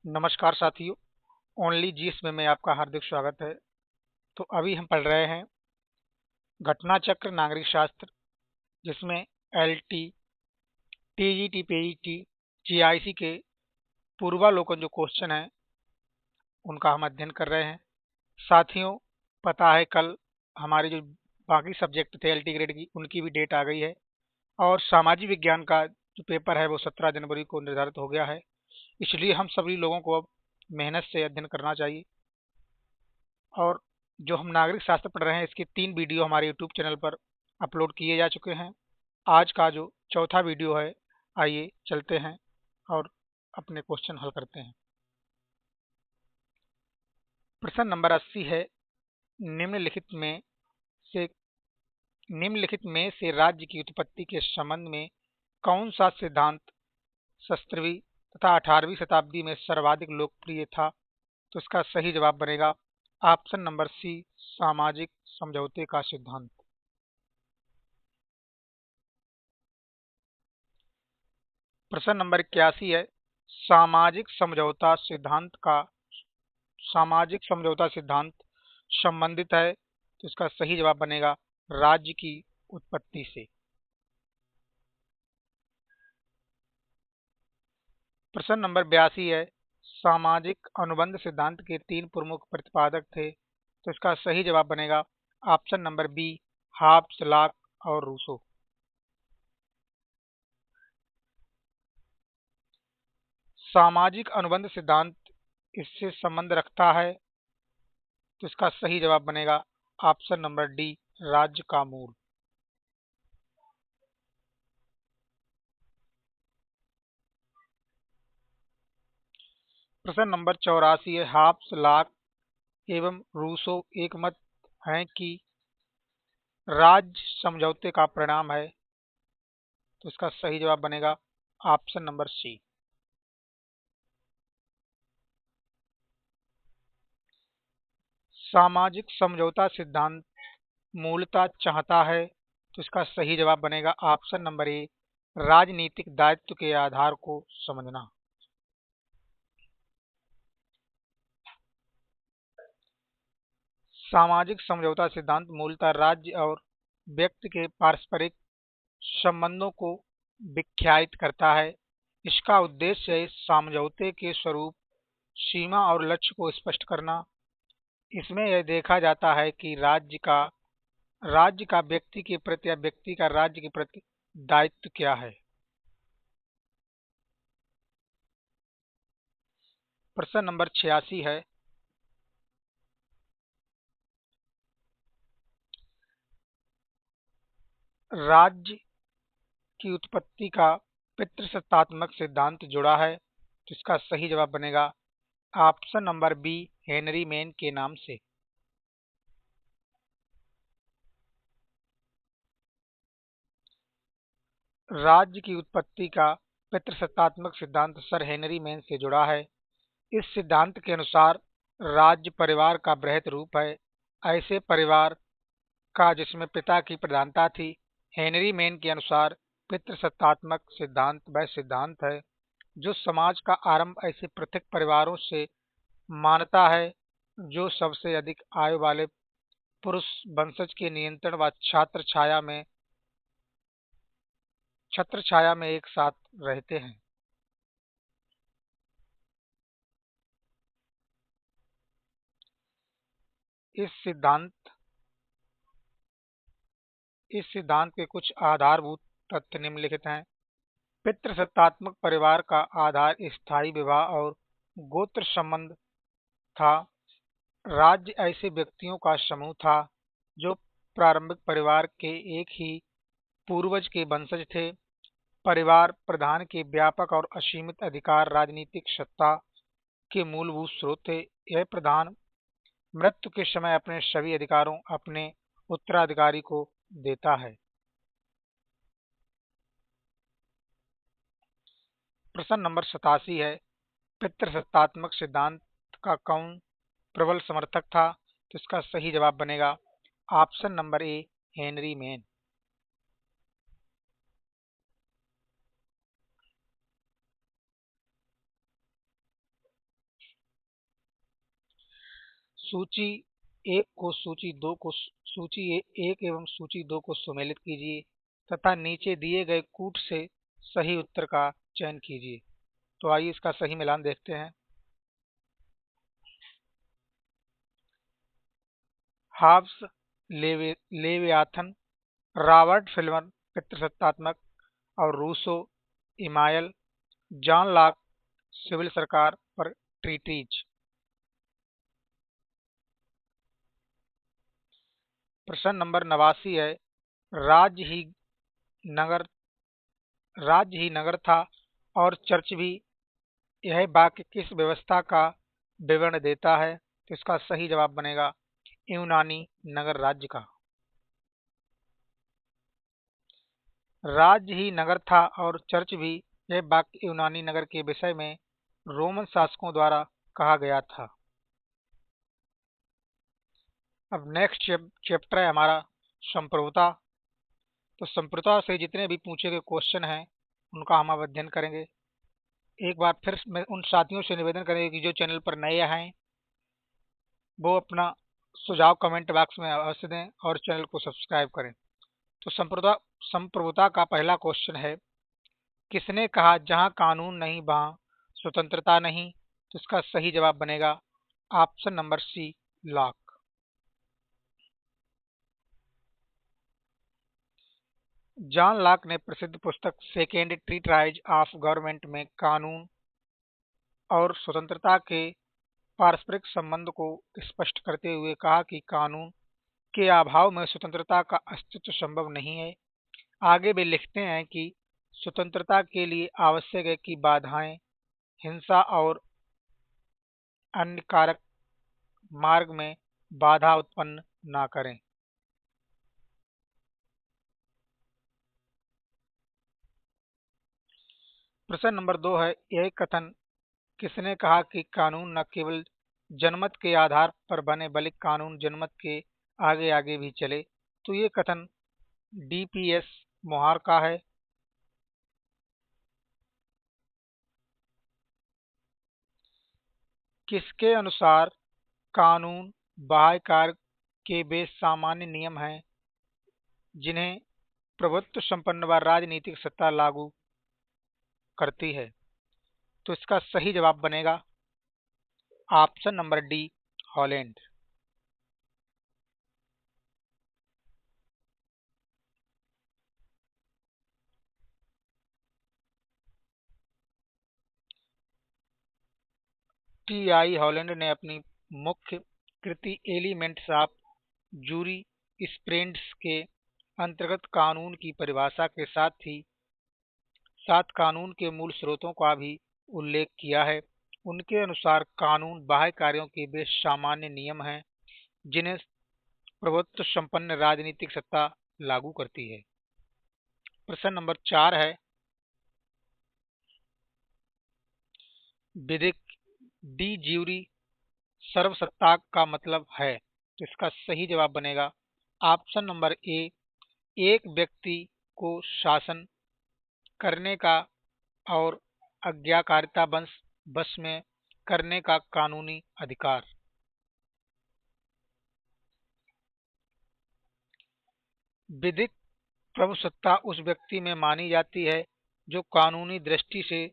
नमस्कार साथियों। Only GS में आपका हार्दिक स्वागत है। तो अभी हम पढ़ रहे हैं घटना चक्र नागरिक शास्त्र, जिसमें एलटी, टीजीटी, पीईटी, जीआईसी के पूर्वालोकन जो क्वेश्चन है उनका हम अध्ययन कर रहे हैं। साथियों, पता है कल हमारे जो बाकी सब्जेक्ट थे एलटी ग्रेड की उनकी भी डेट आ गई है और सामाजिक विज्ञान का जो पेपर है वो 17 जनवरी को निर्धारित हो गया है। इसलिए हम सभी लोगों को अब मेहनत से अध्ययन करना चाहिए। और जो हम नागरिक शास्त्र पढ़ रहे हैं इसके 3 वीडियो हमारे यूट्यूब चैनल पर अपलोड किए जा चुके हैं। आज का जो चौथा वीडियो है, आइए चलते हैं और अपने क्वेश्चन हल करते हैं। प्रश्न नंबर 80 है, निम्नलिखित में से राज्य की उत्पत्ति के संबंध में कौन सा सिद्धांत 17वीं तथा 18वीं शताब्दी में सर्वाधिक लोकप्रिय था? तो इसका सही जवाब बनेगा ऑप्शन नंबर सी, सामाजिक समझौते का सिद्धांत। प्रश्न नंबर 81 है, सामाजिक समझौता सिद्धांत का सामाजिक समझौता सिद्धांत संबंधित है, तो इसका सही जवाब बनेगा राज्य की उत्पत्ति से। प्रश्न नंबर 82 है, सामाजिक अनुबंध सिद्धांत के 3 प्रमुख प्रतिपादक थे, तो इसका सही जवाब बनेगा option number B, Hobbes, Locke और रूसो। सामाजिक अनुबंध सिद्धांत इससे संबंध रखता है, तो इसका सही जवाब बनेगा ऑप्शन नंबर डी, राज्य का मूल। प्रश्न नंबर 84 है, हाब्स, लॉक एवं रूसो एकमत हैं कि राज्य समझौते का परिणाम है, तो इसका सही जवाब बनेगा ऑप्शन नंबर सी। सामाजिक समझौता सिद्धांत मूलतः चाहता है, तो इसका सही जवाब बनेगा ऑप्शन नंबर ए, राजनीतिक दायित्व के आधार को समझना। सामाजिक समझौता सिद्धांत मूलतः राज्य और व्यक्ति के पारस्परिक संबंधों को व्याख्यायित करता है। इसका उद्देश्य है समझौते के स्वरूप, सीमा और लक्ष्य को स्पष्ट करना। इसमें यह देखा जाता है कि राज्य का व्यक्ति के प्रति या व्यक्ति का राज्य के प्रति दायित्व क्या है। प्रश्न नंबर 86 है, राज्य की उत्पत्ति का पितृसत्तात्मक सिद्धांत जुड़ा है, तो इसका सही जवाब बनेगा option number B, Henry Maine के नाम से। राज्य की उत्पत्ति का पितृसत्तात्मक सिद्धांत सर हेनरी मेन से जुड़ा है। इस सिद्धांत के अनुसार राज्य परिवार का बृहत रूप है, ऐसे परिवार का जिसमें पिता की प्रधानता थी। हेनरी मेन के अनुसार पितृसत्तात्मक सिद्धांत वह सिद्धांत है जो समाज का आरंभ ऐसे पृथक परिवारों से मानता है जो सबसे अधिक आयु वाले पुरुष वंशज के नियंत्रण व छत्र छाया में एक साथ रहते हैं। इस सिद्धांत इस सिद्धांत के कुछ आधारभूत तथ्य निम्नलिखित हैं। पितृसत्तात्मक परिवार का आधार स्थायी विवाह और गोत्र संबंध था। राज्य ऐसे व्यक्तियों का समूह था जो प्रारंभिक परिवार के एक ही पूर्वज के वंशज थे। परिवार प्रधान के व्यापक और असीमित अधिकार राजनीतिक सत्ता के मूलभूत स्रोत थे। यह प्रधान मृत्यु के समय अपने सभी अधिकारों अपने उत्तराधिकारी को देता है। प्रश्न नंबर 87 है, पितृसत्तात्मक सिद्धांत का कौन प्रबल समर्थक था? तो इसका सही जवाब बनेगा ऑप्शन नंबर ए, हेनरी मेन। सूची एक को सूची दो को एक एवं सूची दो को सुमेलित कीजिए तथा नीचे दिए गए कूट से सही उत्तर का चयन कीजिए। तो आइए इसका सही मिलान देखते हैं। हाब्स, लेवियाथन, रॉबर्ट फिल्मर पितृसत्तात्मक और रूसो, इमायल, जॉन लॉक सिविल सरकार पर ट्रीटीज। प्रश्न नंबर 89 है, राज्य ही नगर राज्य ही नगर था और चर्च भी। यह वाक्य किस व्यवस्था का विवरण देता है? तो इसका सही जवाब बनेगा यूनानी नगर राज्य का। राज्य ही नगर था और चर्च भी, यह वाक्य यूनानी नगर के विषय में रोमन शासकों द्वारा कहा गया था। अब नेक्स्ट चैप्टर है हमारा संप्रभुता। तो संप्रभुता से जितने भी पूछे गए क्वेश्चन हैं उनका हम अब अध्ययन करेंगे। एक बार फिर मैं उन साथियों से निवेदन करेंगे कि जो चैनल पर नए हैं वो अपना सुझाव कमेंट बॉक्स में अवश्य दें और चैनल को सब्सक्राइब करें। तो संप्रभुता का पहला क्वेश्चन है, किसने कहा जहां कानून नहीं वहां स्वतंत्रता नहीं? तो इसका सही जवाब बनेगा option number C, Locke. John Locke ने प्रसिद्ध पुस्तक सेकेंड ट्रीटाइज ऑफ गवर्नमेंट में कानून और स्वतंत्रता के पारस्परिक संबंध को स्पष्ट करते हुए कहा कि कानून के अभाव में स्वतंत्रता का अस्तित्व संभव नहीं है। आगे वे लिखते हैं कि स्वतंत्रता के लिए आवश्यक है कि बाधाएं हिंसा और अन्य कारक मार्ग में बाधा उत्पन्न ना करें। प्रश्न नंबर 2 है, यह कथन किसने कहा कि कानून न केवल जनमत के आधार पर बने बल्कि कानून जनमत के आगे आगे भी चले? तो ये कथन डीपीएस मोहर का है। किसके अनुसार कानून बाह्य कार्य के वे सामान्य नियम हैं जिन्हें प्रभुत्व संपन्न व राजनीतिक सत्ता लागू करती है? तो इसका सही जवाब बनेगा option number D, Holland. T I Holland ने अपनी मुख्य कृति एलिमेंट्स ऑफ जूरी स्प्रेड्स के अंतर्गत कानून की परिभाषा के साथ कानून के मूल स्रोतों का भी उल्लेख किया है। उनके अनुसार कानून बाह्य कार्यों के वे सामान्य नियम हैं जिन्हें प्रभुत्व संपन्न राजनीतिक सत्ता लागू करती है। प्रश्न नंबर 4 है, विधिक डी ज्यूरी सर्वसत्ता का मतलब है? तो इसका सही जवाब बनेगा ऑप्शन नंबर ए, एक व्यक्ति को शासन करने का और आज्ञाकारिता बस में करने का कानूनी अधिकार। विधिक प्रभुसत्ता उस व्यक्ति में मानी जाती है जो कानूनी दृष्टि से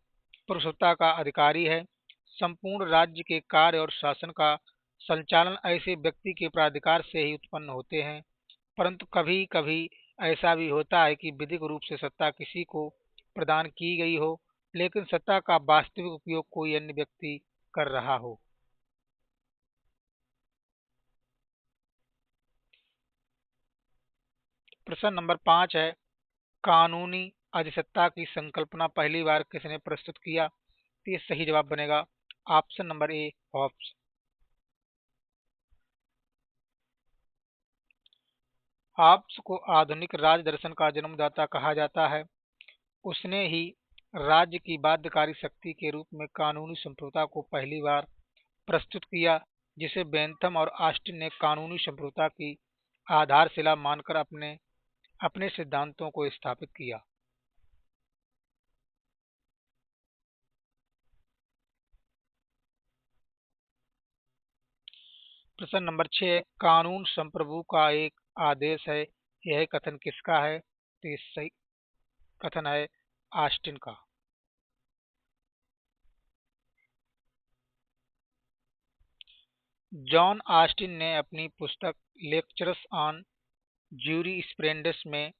प्रभुसत्ता का अधिकारी है। संपूर्ण राज्य के कार्य और शासन का संचालन ऐसे व्यक्ति के प्राधिकार से ही उत्पन्न होते हैं, परंतु कभी कभी ऐसा भी होता है कि विधिक रूप से सत्ता किसी को प्रदान की गई हो लेकिन सत्ता का वास्तविक उपयोग कोई अन्य व्यक्ति कर रहा हो। प्रश्न नंबर 5 है, कानूनी अधिसत्ता की संकल्पना पहली बार किसने प्रस्तुत किया? तो ये सही जवाब बनेगा option number A, Hobbes. Hobbes को आधुनिक राज दर्शन का जन्मदाता कहा जाता है। उसने ही राज्य की बाध्यकारी शक्ति के रूप में कानूनी संप्रभुता को पहली बार प्रस्तुत किया, जिसे बेंथम और ऑस्टिन ने कानूनी संप्रभुता की आधारशिला मानकर अपने अपने सिद्धांतों को स्थापित किया। प्रश्न नंबर 6, कानून संप्रभु का एक आदेश है, यह कथन किसका है? तो ये सही कथन है ऑस्टिन का। जॉन ऑस्टिन ने अपनी पुस्तक लेक्चर्स ऑन ज्यूरिस्प्रूडेंस में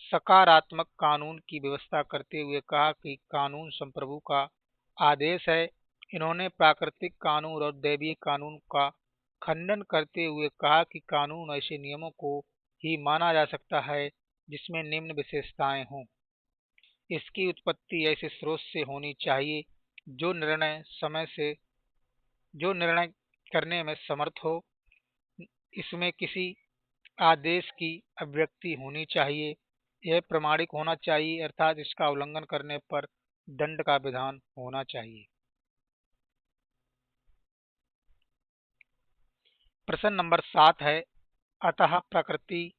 सकारात्मक कानून की व्यवस्था करते हुए कहा कि कानून संप्रभु का आदेश है। इन्होंने प्राकृतिक कानून और दैवीय कानून का खंडन करते हुए कहा कि कानून ऐसे नियमों को ही माना जा सकता है जिसमें निम्न विशेषताएं हों। इसकी उत्पत्ति ऐसे स्रोत से होनी चाहिए जो निर्णय करने में समर्थ हो। इसमें किसी आदेश की अभिव्यक्ति होनी चाहिए। यह प्रामाणिक होना चाहिए, अर्थात इसका उल्लंघन करने पर दंड का विधान होना चाहिए। प्रश्न नंबर 7 है, अतः प्रकृति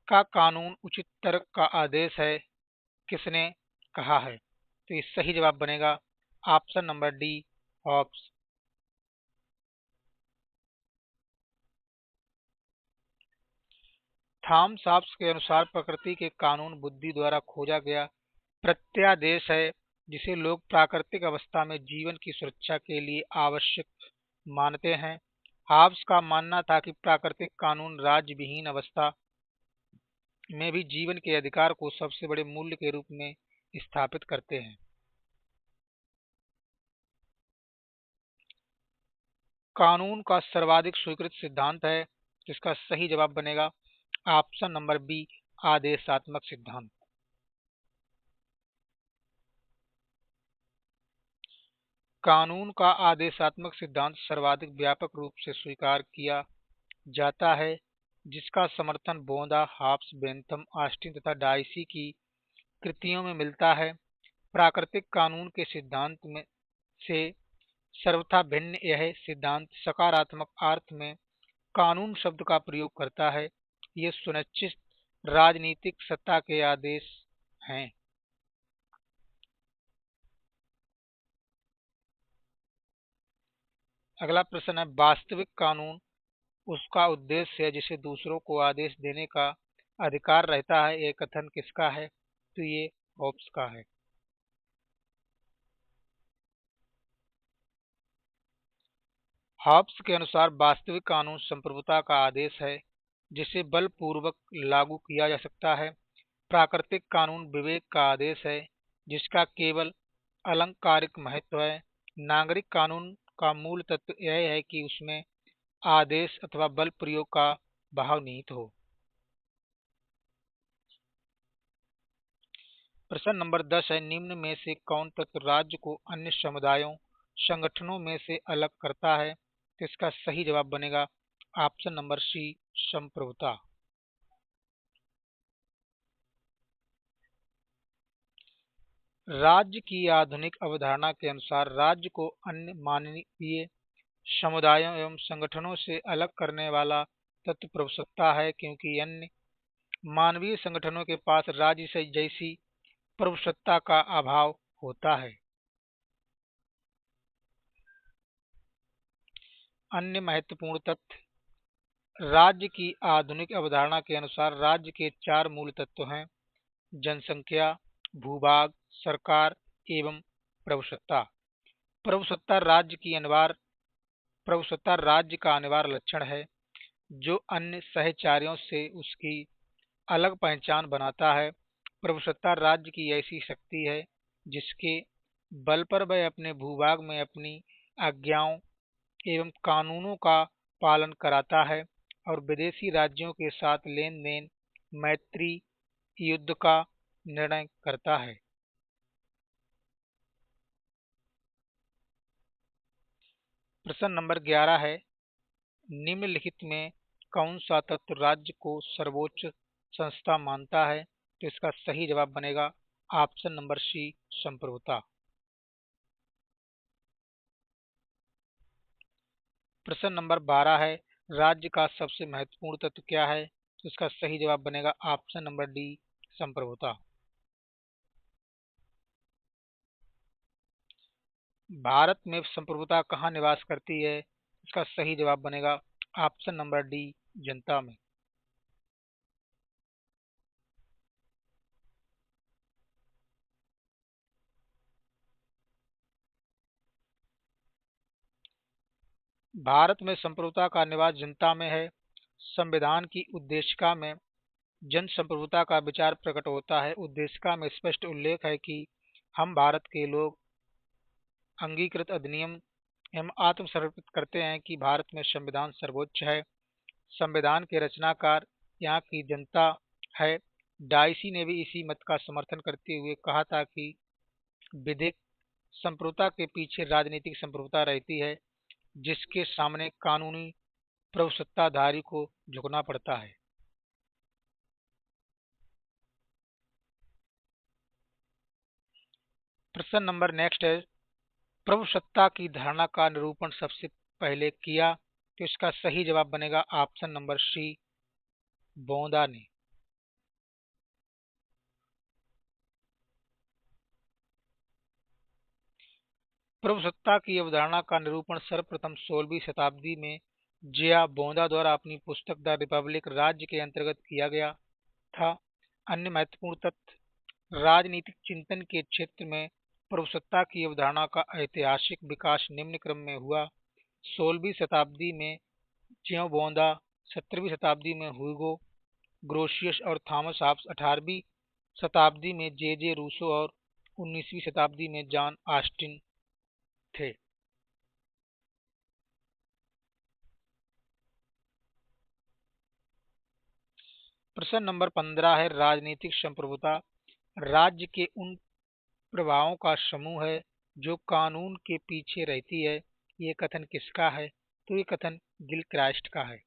का कानून उचित तर्क का आदेश है, किसने कहा है? तो इस सही जवाब बनेगा option number D, Hobbes. Thomas Hobbes के अनुसार प्रकृति के कानून बुद्धि द्वारा खोजा गया प्रत्यादेश है, जिसे लोग प्राकृतिक अवस्था में जीवन की सुरक्षा के लिए आवश्यक मानते हैं। हॉब्स का मानना था कि प्राकृतिक कानून राज्य विहीन अवस्था में भी जीवन के अधिकार को सबसे बड़े मूल्य के रूप में स्थापित करते हैं। कानून का सर्वाधिक स्वीकृत सिद्धांत है, जिसका सही जवाब बनेगा ऑप्शन नंबर बी, आदेशात्मक सिद्धांत। कानून का आदेशात्मक सिद्धांत सर्वाधिक व्यापक रूप से स्वीकार किया जाता है, जिसका समर्थन बोंदा, हॉब्स, बेंथम, ऑस्टिन तथा डाइसी की कृतियों में मिलता है। प्राकृतिक कानून के सिद्धांत में से सर्वथा भिन्न यह सिद्धांत सकारात्मक अर्थ में कानून शब्द का प्रयोग करता है। ये सुनिश्चित राजनीतिक सत्ता के आदेश हैं। अगला प्रश्न है, वास्तविक कानून उसका उद्देश्य है जिसे दूसरों को आदेश देने का अधिकार रहता है, ये कथन किसका है? तो ये हॉब्स का है। हॉब्स के अनुसार वास्तविक कानून संप्रभुता का आदेश है जिसे बलपूर्वक लागू किया जा सकता है। प्राकृतिक कानून विवेक का आदेश है जिसका केवल अलंकारिक महत्व है। नागरिक कानून का मूल तत्व यह है कि उसमें आदेश अथवा बल प्रयोग का भाव निहित हो। प्रश्न नंबर 10 है, निम्न में से कौन तत्व राज्य को अन्य समुदायों संगठनों में से अलग करता है? तो इसका सही जवाब बनेगा ऑप्शन नंबर सी, संप्रभुता। राज्य की आधुनिक अवधारणा के अनुसार राज्य को अन्य मानवीय समुदायों एवं संगठनों से अलग करने वाला तत्व प्रभुसत्ता है, क्योंकि अन्य मानवीय संगठनों के पास राज्य से जैसी प्रभुसत्ता का अभाव होता है। अन्य महत्वपूर्ण तथ्य, राज्य की आधुनिक अवधारणा के अनुसार राज्य के चार मूल तत्व हैं: जनसंख्या, भूभाग, सरकार एवं प्रभुसत्ता। प्रभुसत्ता राज्य की अनिवार्य प्रभुसत्ता राज्य का अनिवार्य लक्षण है जो अन्य सहचारियों से उसकी अलग पहचान बनाता है। प्रभुसत्ता राज्य की ऐसी शक्ति है जिसके बल पर वह अपने भूभाग में अपनी आज्ञाओं एवं कानूनों का पालन कराता है और विदेशी राज्यों के साथ लेन देन, मैत्री, युद्ध का निर्णय करता है। प्रश्न नंबर 11 है, निम्नलिखित में कौन सा तत्व राज्य को सर्वोच्च संस्था मानता है? तो इसका सही जवाब बनेगा ऑप्शन नंबर सी, संप्रभुता। प्रश्न नंबर 12 है, राज्य का सबसे महत्वपूर्ण तत्व क्या है? तो इसका सही जवाब बनेगा ऑप्शन नंबर डी, संप्रभुता। भारत में संप्रभुता कहाँ निवास करती है? इसका सही जवाब बनेगा ऑप्शन नंबर डी, जनता में। भारत में संप्रभुता का निवास जनता में है। संविधान की उद्देशिका में जन संप्रभुता का विचार प्रकट होता है। उद्देशिका में स्पष्ट उल्लेख है कि हम भारत के लोग अंगीकृत अधिनियम एवं आत्मसमर्पित करते हैं कि भारत में संविधान सर्वोच्च है। संविधान के रचनाकार यहाँ की जनता है। डाइसी ने भी इसी मत का समर्थन करते हुए कहा था कि विधिक संप्रभुता के पीछे राजनीतिक संप्रभुता रहती है, जिसके सामने कानूनी प्रभुसत्ताधारी को झुकना पड़ता है। प्रश्न नंबर नेक्स्ट है, प्रभुसत्ता की धारणा का निरूपण सबसे पहले किया, तो इसका सही जवाब बनेगा ऑप्शन नंबर सी, बोंदा ने। प्रभुसत्ता की अवधारणा का निरूपण सर्वप्रथम 16वीं शताब्दी में जिया बोंदा द्वारा अपनी पुस्तक द रिपब्लिक राज्य के अंतर्गत किया गया था। अन्य महत्वपूर्ण तथ्य, राजनीतिक चिंतन के क्षेत्र में प्रभुसत्ता की अवधारणा का ऐतिहासिक विकास निम्न क्रम में हुआ। 16वीं शताब्दी में जियोबोंदा, 17वीं शताब्दी में हुगो ग्रोशियस और थॉमस हॉब्स, 18वीं शताब्दी में जे रूसो और 19वीं शताब्दी में जॉन ऑस्टिन थे। प्रश्न नंबर 15 है, राजनीतिक संप्रभुता राज्य के उन प्रभावों का समूह है जो कानून के पीछे रहती है। ये कथन किसका है? तो ये कथन गिलक्राइस्ट का है।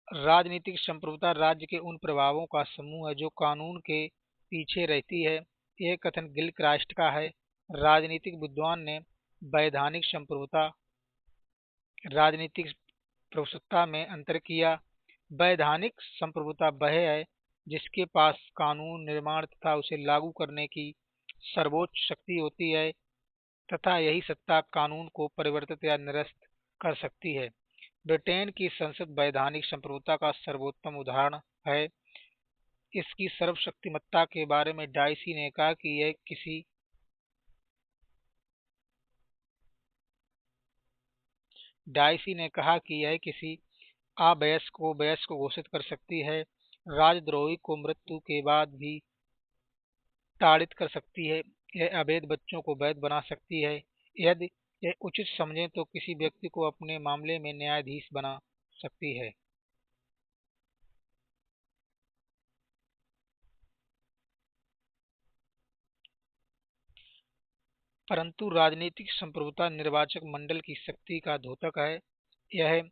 राजनीतिक संप्रभुता राज्य के उन प्रभावों का समूह है जो कानून के पीछे रहती है। यह कथन गिलक्राइस्ट का है। राजनीतिक विद्वान ने वैधानिक संप्रभुता राजनीतिक प्रभुसत्ता में अंतर किया। वैधानिक संप्रभुता वह है जिसके पास कानून निर्माण तथा उसे लागू करने की सर्वोच्च शक्ति होती है तथा यही सत्ता कानून को परिवर्तित या निरस्त कर सकती है। ब्रिटेन की संसद वैधानिक संप्रभुता का सर्वोत्तम उदाहरण है। इसकी सर्वशक्तिमत्ता के बारे में डाइसी ने कहा कि यह किसी डाइसी ने कहा कि यह किसी अवयस्क को वयस्क घोषित कर सकती है, राजद्रोही को मृत्यु के बाद भी ताड़ित कर सकती है, यह अवैध बच्चों को वैध बना सकती है, यदि यह उचित समझे तो किसी व्यक्ति को अपने मामले में न्यायाधीश बना सकती है। परंतु राजनीतिक संप्रभुता निर्वाचक मंडल की शक्ति का द्योतक है। यह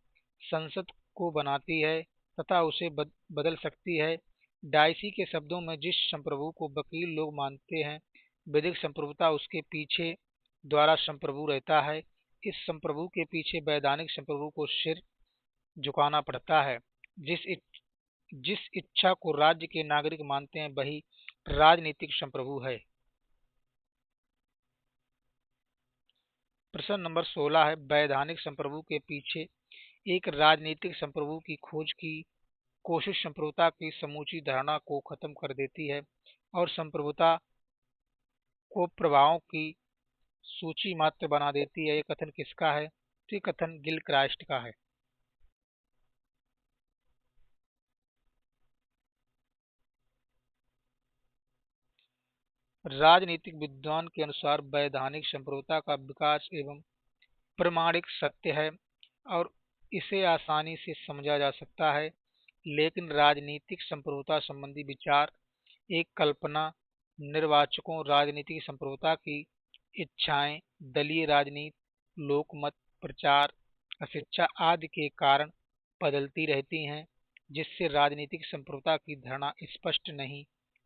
संसद को बनाती है तथा उसे बदल सकती है। डाइसी के शब्दों में जिस संप्रभु को वकील लोग मानते हैं, विधिक संप्रभुता उसके पीछे द्वारा संप्रभु रहता है। इस संप्रभु के पीछे वैधानिक संप्रभु को सिर झुकाना पड़ता है। जिस इच्छा को राज्य के नागरिक मानते हैं वही राजनीतिक संप्रभु है। प्रश्न नंबर 16 है, वैधानिक संप्रभु के पीछे एक राजनीतिक संप्रभु की खोज की कोशिश संप्रभुता की समूची धारणा को खत्म कर देती है और संप्रभुता को प्रभावों की सूची मात्र बना देती है। ये कथन किसका है? तो ये कथन गिलक्राइस्ट का है। राजनीतिक विद्वान के अनुसार वैधानिक संप्रभुता का विकास एवं प्रमाणिक सत्य है और इसे आसानी से समझा जा सकता है, लेकिन राजनीतिक संप्रभुता संबंधी विचार एक कल्पना निर्वाचकों, राजनीतिक संप्रभुता की इच्छाएं, दलीय राजनीति, लोकमत, प्रचार, अशिक्षा आदि के कारण बदलती रहती हैं, जिससे राजनीतिक संप्रभुता की धारणा स्पष्ट नहीं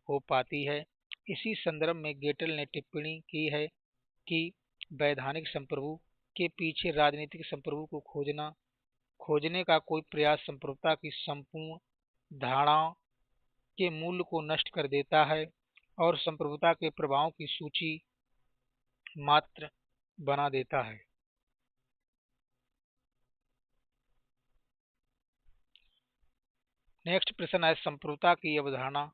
हो पाती है। इसी संदर्भ में गेटल ने टिप्पणी की है कि वैधानिक संप्रभु के पीछे राजनीतिक संप्रभु को खोजने का कोई प्रयास संप्रभुता की संपूर्ण धारणाओं के मूल्य को नष्ट कर देता है और संप्रभुता के प्रभावों की सूची मात्र बना देता है। नेक्स्ट प्रश्न है, संप्रभुता की अवधारणा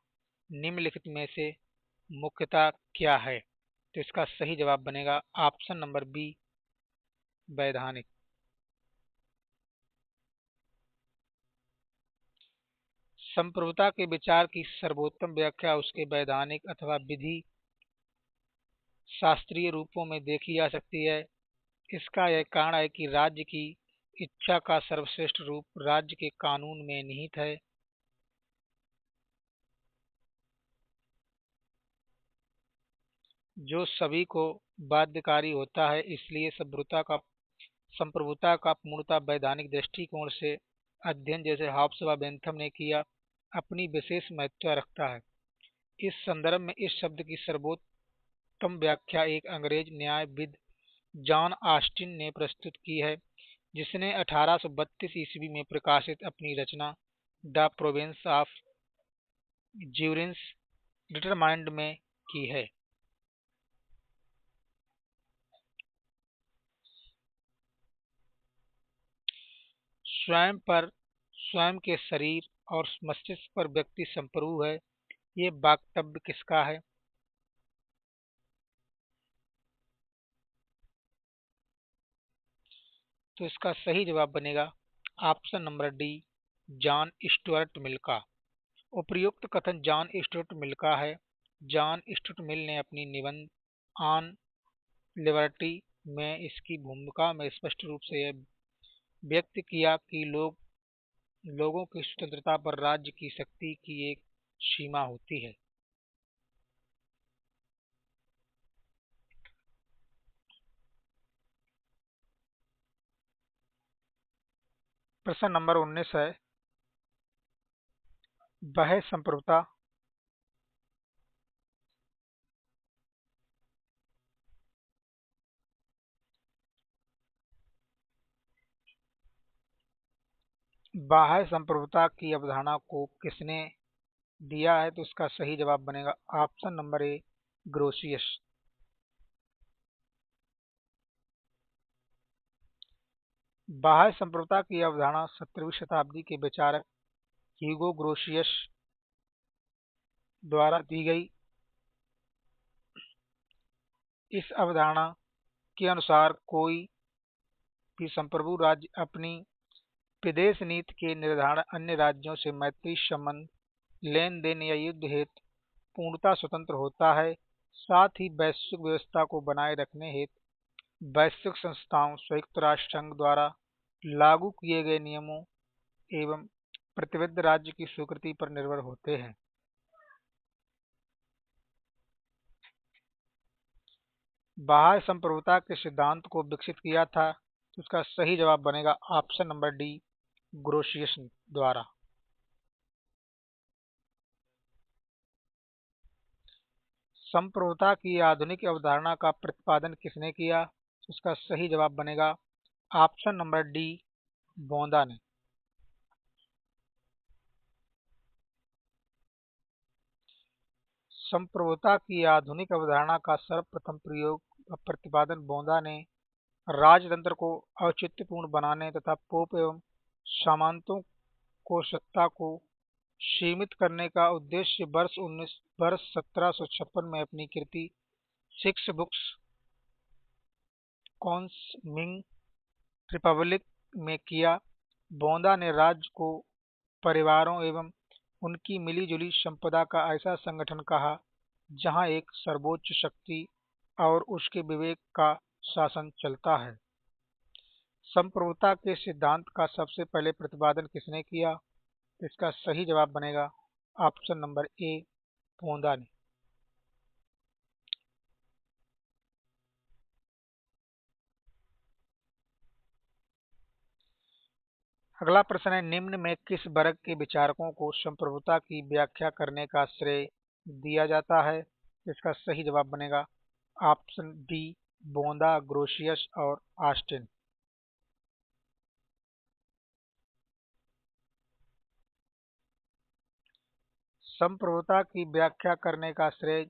निम्नलिखित में से मुख्यतः क्या है? तो इसका सही जवाब बनेगा ऑप्शन नंबर बी, वैधानिक। संप्रभुता के विचार की सर्वोत्तम व्याख्या उसके वैधानिक अथवा विधि शास्त्रीय रूपों में देखी जा सकती है। इसका यह कारण है कि राज्य की इच्छा का सर्वश्रेष्ठ रूप राज्य के कानून में निहित है। जो सभी को बाध्यकारी होता है, इसलिए संप्रभुता का पूर्णतः वैधानिक दृष्टिकोण से अध्ययन, जैसे हॉब्स व बेंथम ने किया, अपनी विशेष महत्व रखता है। इस संदर्भ में इस शब्द की सर्वोत्तम व्याख्या एक अंग्रेज न्यायविद जॉन ऑस्टिन ने प्रस्तुत की है, जिसने 1832 ईस्वी में प्रकाशित अपनी रचना द प्रोविंस ऑफ ज्यूरिस डिटरमाइंड में की है। स्वयं के शरीर और मस्तिष्क पर व्यक्ति संप्रभु है, ये वक्तव्य किसका है? तो इसका सही जवाब बनेगा option number D, John Stuart Mill का। उपर्युक्त कथन जॉन स्टुअर्ट मिल का है। जॉन स्टुअर्ट मिल ने अपनी निबंध ऑन लिबर्टी में इसकी भूमिका में स्पष्ट रूप से यह व्यक्त किया कि लोगों की स्वतंत्रता पर राज्य की शक्ति की एक सीमा होती है। प्रश्न नंबर 19 है, वह संप्रभुता बाह्य संप्रभुता की अवधारणा को किसने दिया है? तो इसका सही जवाब बनेगा ऑप्शन नंबर ए, ग्रोशियस। बाह्य संप्रभुता की अवधारणा 17वीं शताब्दी के विचारक ह्यूगो ग्रोशियस द्वारा दी गई। इस अवधारणा के अनुसार कोई भी संप्रभु राज्य अपनी विदेश नीति के निर्धारण अन्य राज्यों से मैत्री संबंध, लेन देन या युद्ध हेतु पूर्णतः स्वतंत्र होता है। साथ ही वैश्विक व्यवस्था को बनाए रखने हेतु वैश्विक संस्थाओं, संयुक्त राष्ट्र संघ द्वारा लागू किए गए नियमों एवं प्रतिबद्ध राज्य की स्वीकृति पर निर्भर होते हैं। बाह्य संप्रभुता के सिद्धांत को विकसित किया था, तो उसका सही जवाब बनेगा ऑप्शन नंबर डी, ग्रोशियस द्वारा। संप्रभुता की आधुनिक अवधारणा का प्रतिपादन किसने किया? उसका सही जवाब बनेगा ऑप्शन नंबर डी, बोंदा ने। संप्रभुता की आधुनिक अवधारणा का सर्वप्रथम प्रयोग व प्रतिपादन बोंदा ने राजतंत्र को औचित्यपूर्ण बनाने तथा पोप एवं सामंतों को सत्ता को सीमित करने का उद्देश्य वर्ष 1756 में अपनी कृति सिक्स बुक्स कॉन्समिंग रिपब्लिक में किया। बोंदा ने राज्य को परिवारों एवं उनकी मिलीजुली संपदा का ऐसा संगठन कहा, जहां एक सर्वोच्च शक्ति और उसके विवेक का शासन चलता है। संप्रभुता के सिद्धांत का सबसे पहले प्रतिपादन किसने किया? इसका सही जवाब बनेगा ऑप्शन नंबर ए, बोंदा ने। अगला प्रश्न है, निम्न में किस वर्ग के विचारकों को संप्रभुता की व्याख्या करने का श्रेय दिया जाता है? इसका सही जवाब बनेगा ऑप्शन डी, बोंदा, ग्रोशियस और ऑस्टिन। संप्रभुता की व्याख्या करने का श्रेय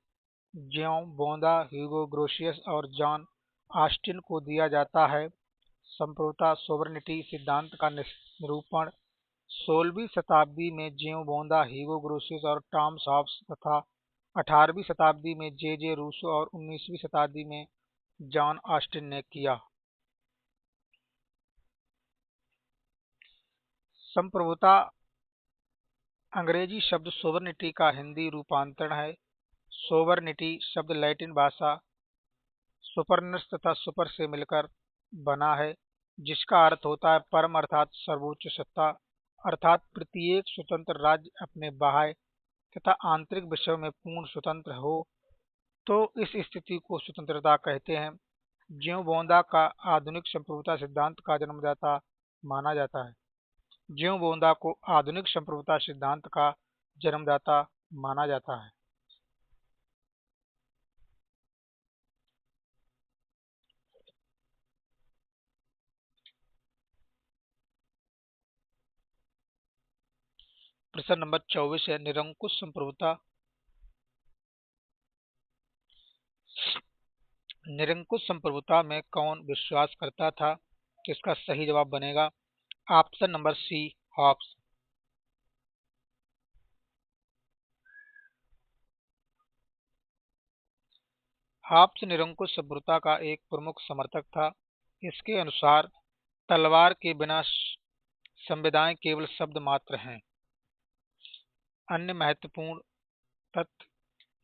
ज्यों बोंदा ह्यूगो ग्रोशियस और जॉन ऑस्टिन को दिया जाता है। संप्रभुता सोवरेनिटी सिद्धांत का निरूपण 16वीं शताब्दी में ज्यों बोंदा ह्यूगो ग्रोशियस और टॉमस हॉब्स तथा 18वीं शताब्दी में जे रूसो और 19वीं शताब्दी में जॉन ऑस्टिन ने किया। संप्रभुता अंग्रेजी शब्द सोवरेनिटी का हिंदी रूपांतरण है। सोवरेनिटी शब्द लैटिन भाषा सुपरनस तथा सुपर से मिलकर बना है, जिसका अर्थ होता है परम अर्थात सर्वोच्च सत्ता, अर्थात प्रत्येक स्वतंत्र राज्य अपने बाह्य तथा आंतरिक विषयों में पूर्ण स्वतंत्र हो, तो इस स्थिति को स्वतंत्रता कहते हैं। ज्यों बोंदा का आधुनिक संप्रभुता सिद्धांत का जन्मदाता माना जाता है। ज्यों बोंदा को आधुनिक संप्रभुता सिद्धांत का जन्मदाता माना जाता है। प्रश्न नंबर 24 है, निरंकुश संप्रभुता। निरंकुश संप्रभुता में कौन विश्वास करता था? तो इसका सही जवाब बनेगा option number C, Hobbes. Hobbes निरंकुश संप्रभुता का एक प्रमुख समर्थक था। इसके अनुसार तलवार के बिना संविधाएं केवल शब्द मात्र हैं। अन्य महत्वपूर्ण तथ्य,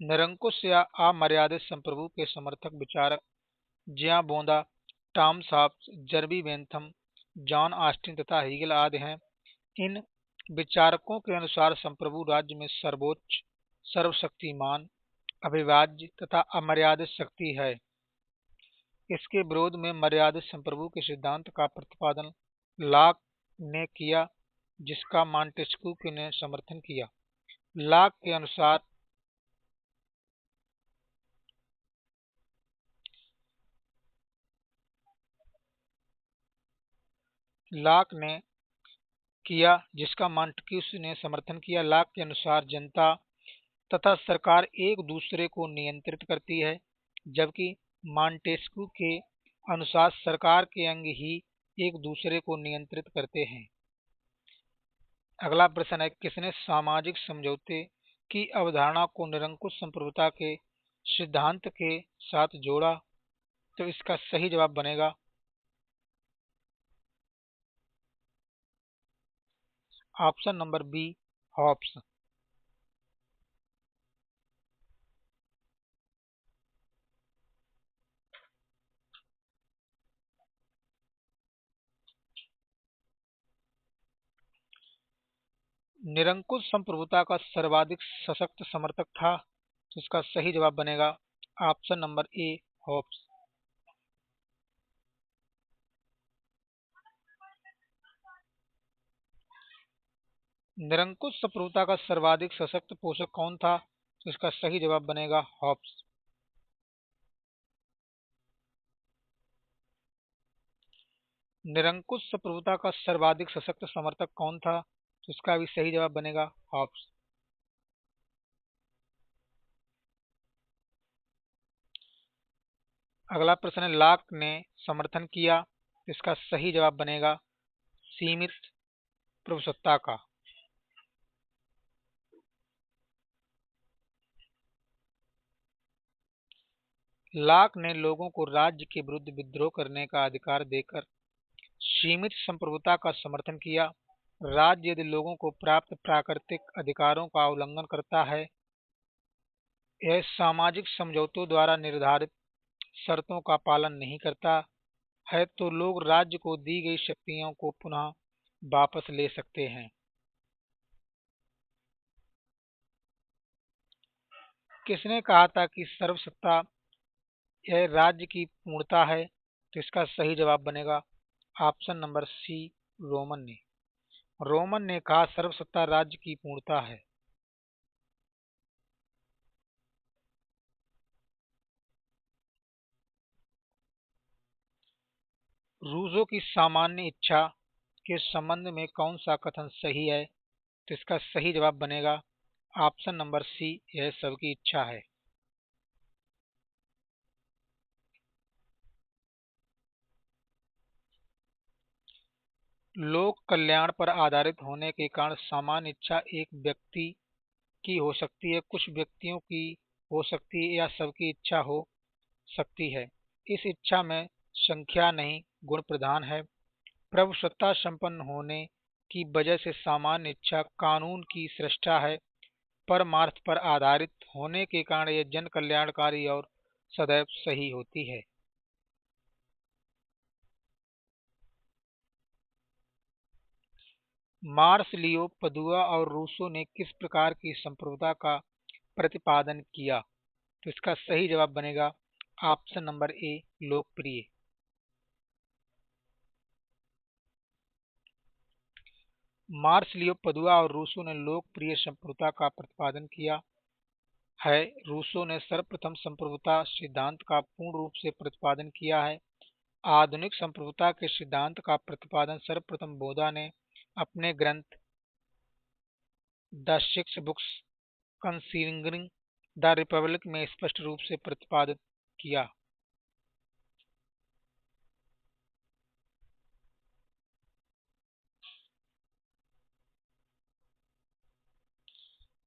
निरंकुश या अमर्यादित संप्रभु के समर्थक विचारक जिया बोंदा, Thomas Hobbs, जर्मी Bentham, John Austin तथा हीगल आदि हैं। इन विचारकों के अनुसार संप्रभु राज्य में सर्वोच्च, सर्वशक्तिमान, अविभाज्य तथा अमर्यादित शक्ति है। इसके विरोध में मर्यादित संप्रभु के सिद्धांत का प्रतिपादन लाक ने किया, जिसका मॉन्टेस्क्यू ने समर्थन किया। लाक के अनुसार लाक ने किया जिसका मॉन्टेस्क्यू ने समर्थन किया। लाक के अनुसार जनता तथा सरकार एक दूसरे को नियंत्रित करती है, जबकि मॉन्टेस्क्यू के अनुसार सरकार के अंग ही एक दूसरे को नियंत्रित करते हैं। अगला प्रश्न है, किसने सामाजिक समझौते की अवधारणा को निरंकुश संप्रभुता के सिद्धांत के साथ जोड़ा? तो इसका सही जवाब बनेगा ऑप्शन नंबर बी, हॉब्स। निरंकुश संप्रभुता का सर्वाधिक सशक्त समर्थक था, तो इसका सही जवाब बनेगा ऑप्शन नंबर ए, हॉब्स। निरंकुश संप्रभुता का सर्वाधिक सशक्त पोषक कौन था? तो इसका सही जवाब बनेगा हॉब्स। निरंकुश संप्रभुता का सर्वाधिक सशक्त समर्थक कौन था? तो इसका भी सही जवाब बनेगा हॉब्स। अगला प्रश्न है, लाक ने समर्थन किया, इसका सही जवाब बनेगा सीमित प्रभुसत्ता का। लाक ने लोगों को राज्य के विरुद्ध विद्रोह करने का अधिकार देकर सीमित संप्रभुता का समर्थन किया। राज्य यदि लोगों को प्राप्त प्राकृतिक अधिकारों का उल्लंघन करता है, यह सामाजिक समझौतों द्वारा निर्धारित शर्तों का पालन नहीं करता है, तो लोग राज्य को दी गई शक्तियों को पुनः वापस ले सकते हैं। किसने कहा था कि सर्वसत्ता यह राज्य की पूर्णता है? तो इसका सही जवाब बनेगा ऑप्शन नंबर सी, रोमन ने। रोमन ने कहा सर्वसत्ता राज्य की पूर्णता है। रूसो की सामान्य इच्छा के संबंध में कौन सा कथन सही है? तो इसका सही जवाब बनेगा ऑप्शन नंबर सी, यह सबकी इच्छा है। लोक कल्याण पर आधारित होने के कारण सामान्य इच्छा एक व्यक्ति की हो सकती है, कुछ व्यक्तियों की हो सकती है, या सबकी इच्छा हो सकती है। इस इच्छा में संख्या नहीं गुण प्रधान है। प्रभुसत्ता संपन्न होने की वजह से सामान्य इच्छा कानून की सृष्टा है। परमार्थ पर आधारित होने के कारण यह जन कल्याणकारी और सदैव सही होती है। मार्स लियो पदुआ और रूसो ने किस प्रकार की संप्रभुता का प्रतिपादन किया? तो इसका सही जवाब बनेगा ऑप्शन नंबर ए, लोकप्रिय। मार्स लियो पदुआ और रूसो ने लोकप्रिय संप्रभुता का प्रतिपादन किया है। रूसो ने सर्वप्रथम संप्रभुता सिद्धांत का पूर्ण रूप से प्रतिपादन किया है। आधुनिक संप्रभुता के सिद्धांत का प्रतिपादन सर्वप्रथम बोधा ने अपने ग्रंथ the six books considering the Republic में स्पष्ट रूप से प्रतिपादित किया।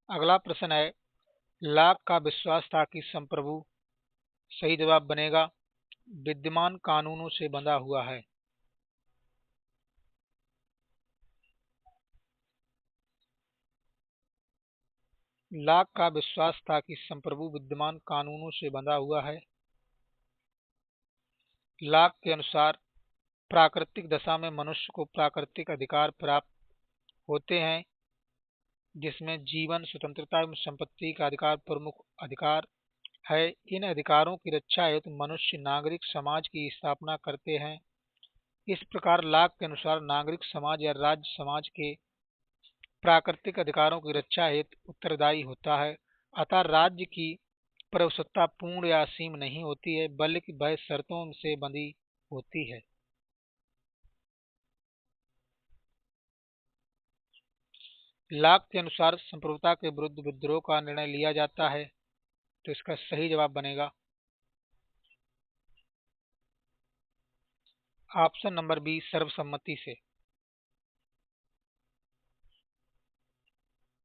अगला प्रश्न है, लाक का विश्वास था कि संप्रभु, सही जवाब बनेगा विद्यमान कानूनों से बंधा हुआ है। लाक का विश्वास था कि संप्रभु विद्यमान कानूनों से बंधा हुआ है। लाक के अनुसार प्राकृतिक दशा में मनुष्य को प्राकृतिक अधिकार प्राप्त होते हैं, जिसमें जीवन, स्वतंत्रता एवं संपत्ति का अधिकार प्रमुख अधिकार है। इन अधिकारों की रक्षा हेतु मनुष्य नागरिक समाज की स्थापना करते हैं। इस प्रकार लाक के अनुसार नागरिक समाज या राज्य समाज के प्राकृतिक अधिकारों की रक्षा हेतु उत्तरदायी होता है। अतः राज्य की प्रभुसत्ता पूर्ण या असीम नहीं होती है, बल्कि वह शर्तों से बंधी होती है। लाक के अनुसार संप्रभुता के विरुद्ध विद्रोह का निर्णय लिया जाता है। तो इसका सही जवाब बनेगा ऑप्शन नंबर बी, सर्वसम्मति से,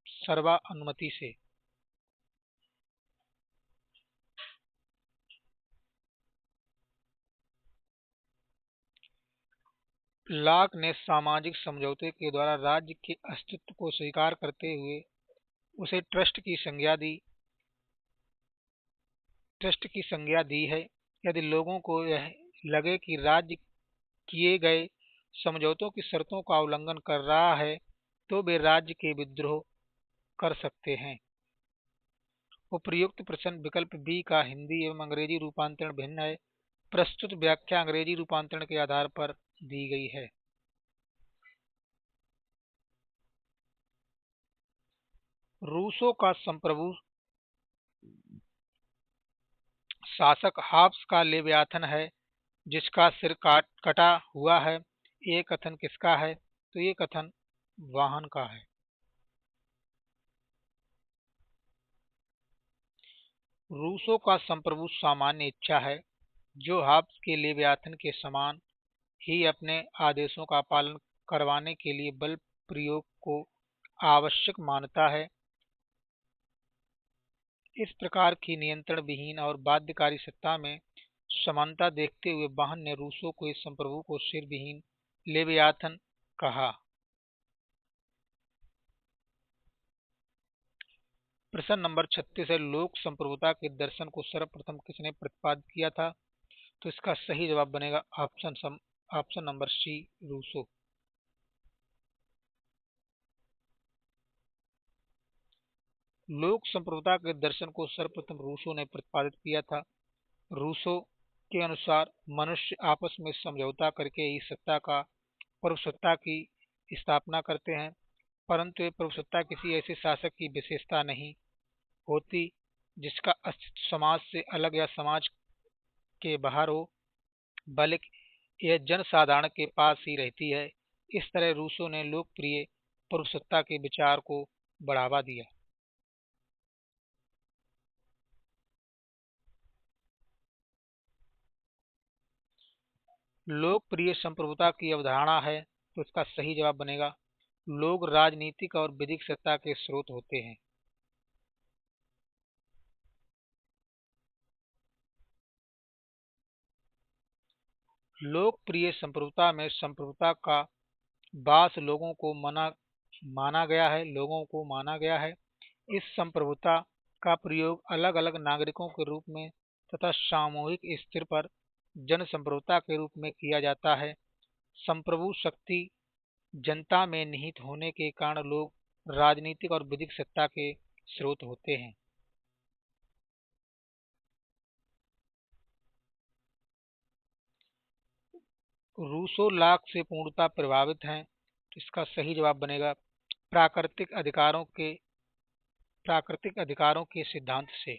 सर्वानुमति से। लाक ने सामाजिक समझौते के द्वारा राज्य के अस्तित्व को स्वीकार करते हुए उसे ट्रस्ट की संज्ञा दी है। यदि लोगों को यह लगे कि राज्य किए गए समझौतों की शर्तों का उल्लंघन कर रहा है, तो वे राज्य के विद्रोह कर सकते हैं। उपर्युक्त प्रश्न विकल्प बी का हिंदी एवं अंग्रेजी रूपांतरण भिन्न है। प्रस्तुत व्याख्या अंग्रेजी रूपांतरण के आधार पर दी गई है। रूसों का संप्रभु शासक हाब्स का लेवियाथन है, जिसका सिर कटा हुआ है। ये कथन किसका है? तो ये कथन वाहन का है। रूसों का संप्रभु सामान्य इच्छा है, जो हाब्स के लेवियाथन के समान ही अपने आदेशों का पालन करवाने के लिए बल प्रयोग को आवश्यक मानता है। इस प्रकार की नियंत्रण विहीन और बाध्यकारी सत्ता में समानता देखते हुए वाहन ने रूसों को इस संप्रभु को सिर विहीन लेवियाथन कहा। प्रश्न नंबर 36 है, लोक संप्रभुता के दर्शन को सर्वप्रथम किसने प्रतिपादित किया था? तो इसका सही जवाब बनेगा ऑप्शन नंबर सी, रूसो। लोक संप्रभुता के दर्शन को सर्वप्रथम रूसो ने प्रतिपादित किया था। रूसो के अनुसार मनुष्य आपस में समझौता करके ही सत्ता का प्रभुसत्ता की स्थापना करते हैं, परंतु ये प्रभुसत्ता किसी ऐसे शासक की विशेषता नहीं होती जिसका अस्तित्व समाज से अलग या समाज के बाहर हो, बल्कि यह जन साधारण के पास ही रहती है। इस तरह रूसो ने लोकप्रिय प्रभुसत्ता के विचार को बढ़ावा दिया। लोकप्रिय संप्रभुता की अवधारणा है तो इसका सही जवाब बनेगा लोग राजनीतिक और विधिक सत्ता के स्रोत होते हैं। लोकप्रिय संप्रभुता में संप्रभुता का वास लोगों को माना गया है। इस संप्रभुता का प्रयोग अलग अलग नागरिकों के रूप में तथा सामूहिक स्तर पर जन संप्रभुता के रूप में किया जाता है। संप्रभु शक्ति जनता में निहित होने के कारण लोग राजनीतिक और विधिक सत्ता के स्रोत होते हैं। रूसो लाक से पूर्णता प्रभावित हैं, तो इसका सही जवाब बनेगा प्राकृतिक अधिकारों के सिद्धांत से।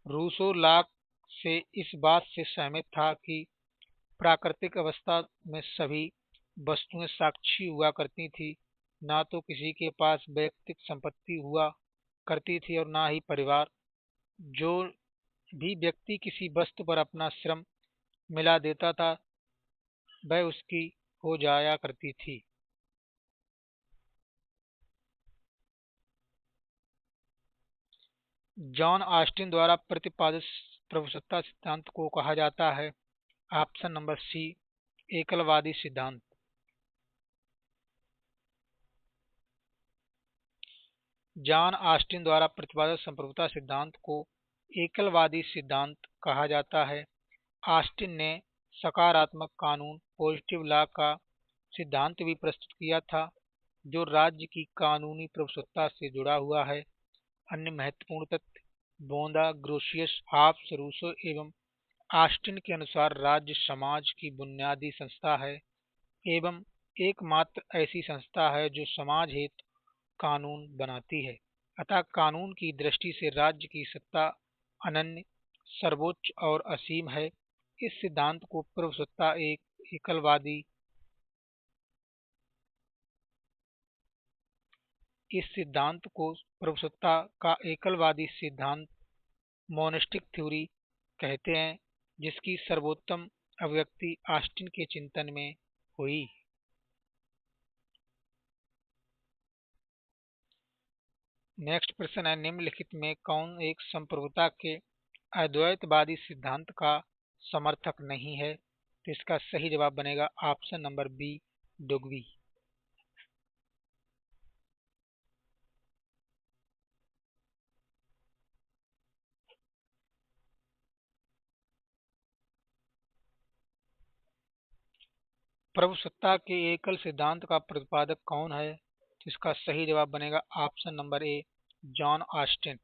रूसो लाक से इस बात से सहमत था कि प्राकृतिक अवस्था में सभी वस्तुएं साक्षी हुआ करती थी, ना तो किसी के पास वैयक्तिक संपत्ति हुआ करती थी और ना ही परिवार। जो भी व्यक्ति किसी वस्तु पर अपना श्रम मिला देता था वह उसकी हो जाया करती थी। जॉन ऑस्टिन द्वारा प्रतिपादित प्रभुसत्ता सिद्धांत को कहा जाता है ऑप्शन नंबर सी एकलवादी सिद्धांत। जॉन ऑस्टिन द्वारा प्रतिपादित संप्रभुता सिद्धांत को एकलवादी सिद्धांत कहा जाता है। ऑस्टिन ने सकारात्मक कानून पॉजिटिव लॉ का सिद्धांत भी प्रस्तुत किया था जो राज्य की कानूनी प्रभुसत्ता से जुड़ा हुआ है। अन्य महत्वपूर्ण तथ्य बोंदा ग्रोशियस हॉब्स रूसो एवं ऑस्टिन के अनुसार राज्य समाज की बुनियादी संस्था है एवं एकमात्र ऐसी संस्था है जो समाज हेतु कानून बनाती है। अतः कानून की दृष्टि से राज्य की सत्ता अनन्य, सर्वोच्च और असीम है। इस सिद्धांत को प्रभुसत्ता एक एकलवादी इस सिद्धांत को प्रभुसत्ता का एकलवादी सिद्धांत मोनिस्टिक थ्योरी कहते हैं, जिसकी सर्वोत्तम अभिव्यक्ति ऑस्टिन के चिंतन में हुई। नेक्स्ट प्रश्न है निम्नलिखित में कौन एक संप्रभुता के अद्वैतवादी सिद्धांत का समर्थक नहीं है, तो इसका सही जवाब बनेगा ऑप्शन नंबर बी डुगवी। प्रभुसत्ता के एकल सिद्धांत का प्रतिपादक कौन है, तो इसका सही जवाब बनेगा ऑप्शन नंबर ए जॉन ऑस्टिन।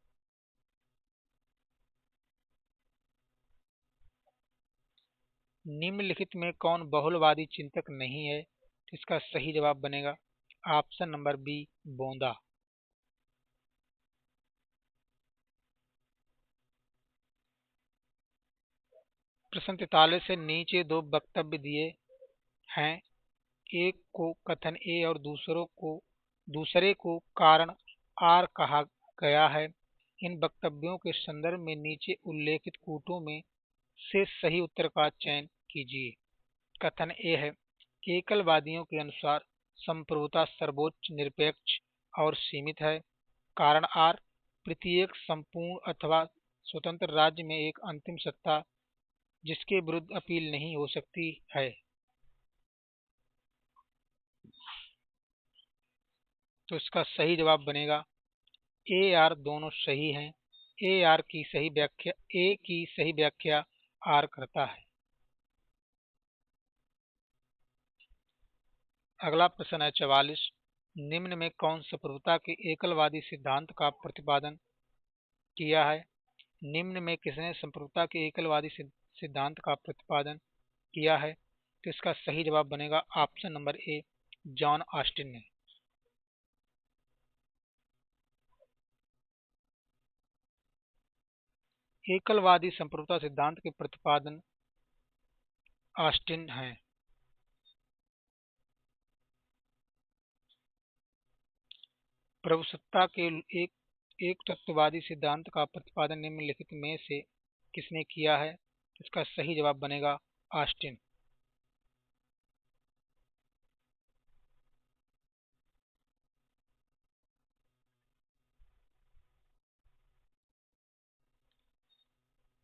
निम्नलिखित में कौन बहुलवादी चिंतक नहीं है, तो इसका सही जवाब बनेगा ऑप्शन नंबर बी बोंदा। प्रश्न 43 से नीचे दो वक्तव्य दिए हैं, एक को कथन ए और दूसरे को कारण आर कहा गया है। इन वक्तव्यों के संदर्भ में नीचे उल्लेखित कूटों में से सही उत्तर का चयन कीजिए। कथन ए है एकलवादियों के अनुसार संप्रभुता सर्वोच्च, निरपेक्ष और सीमित है। कारण आर प्रत्येक संपूर्ण अथवा स्वतंत्र राज्य में एक अंतिम सत्ता जिसके विरुद्ध अपील नहीं हो सकती है। तो इसका सही जवाब बनेगा ए आर दोनों सही हैं। ए की सही व्याख्या आर करता है। अगला प्रश्न है 44 निम्न में कौन संप्रभुता के एकलवादी सिद्धांत का प्रतिपादन किया है। निम्न में किसने संप्रभुता के एकलवादी सिद्धांत का प्रतिपादन किया है, तो इसका सही जवाब बनेगा ऑप्शन नंबर ए जॉन ऑस्टिन ने। एकलवादी संप्रभुता सिद्धांत के प्रतिपादन ऑस्टिन हैं। प्रभुसत्ता के एक तत्ववादी सिद्धांत का प्रतिपादन निम्नलिखित में से किसने किया है? इसका सही जवाब बनेगा ऑस्टिन।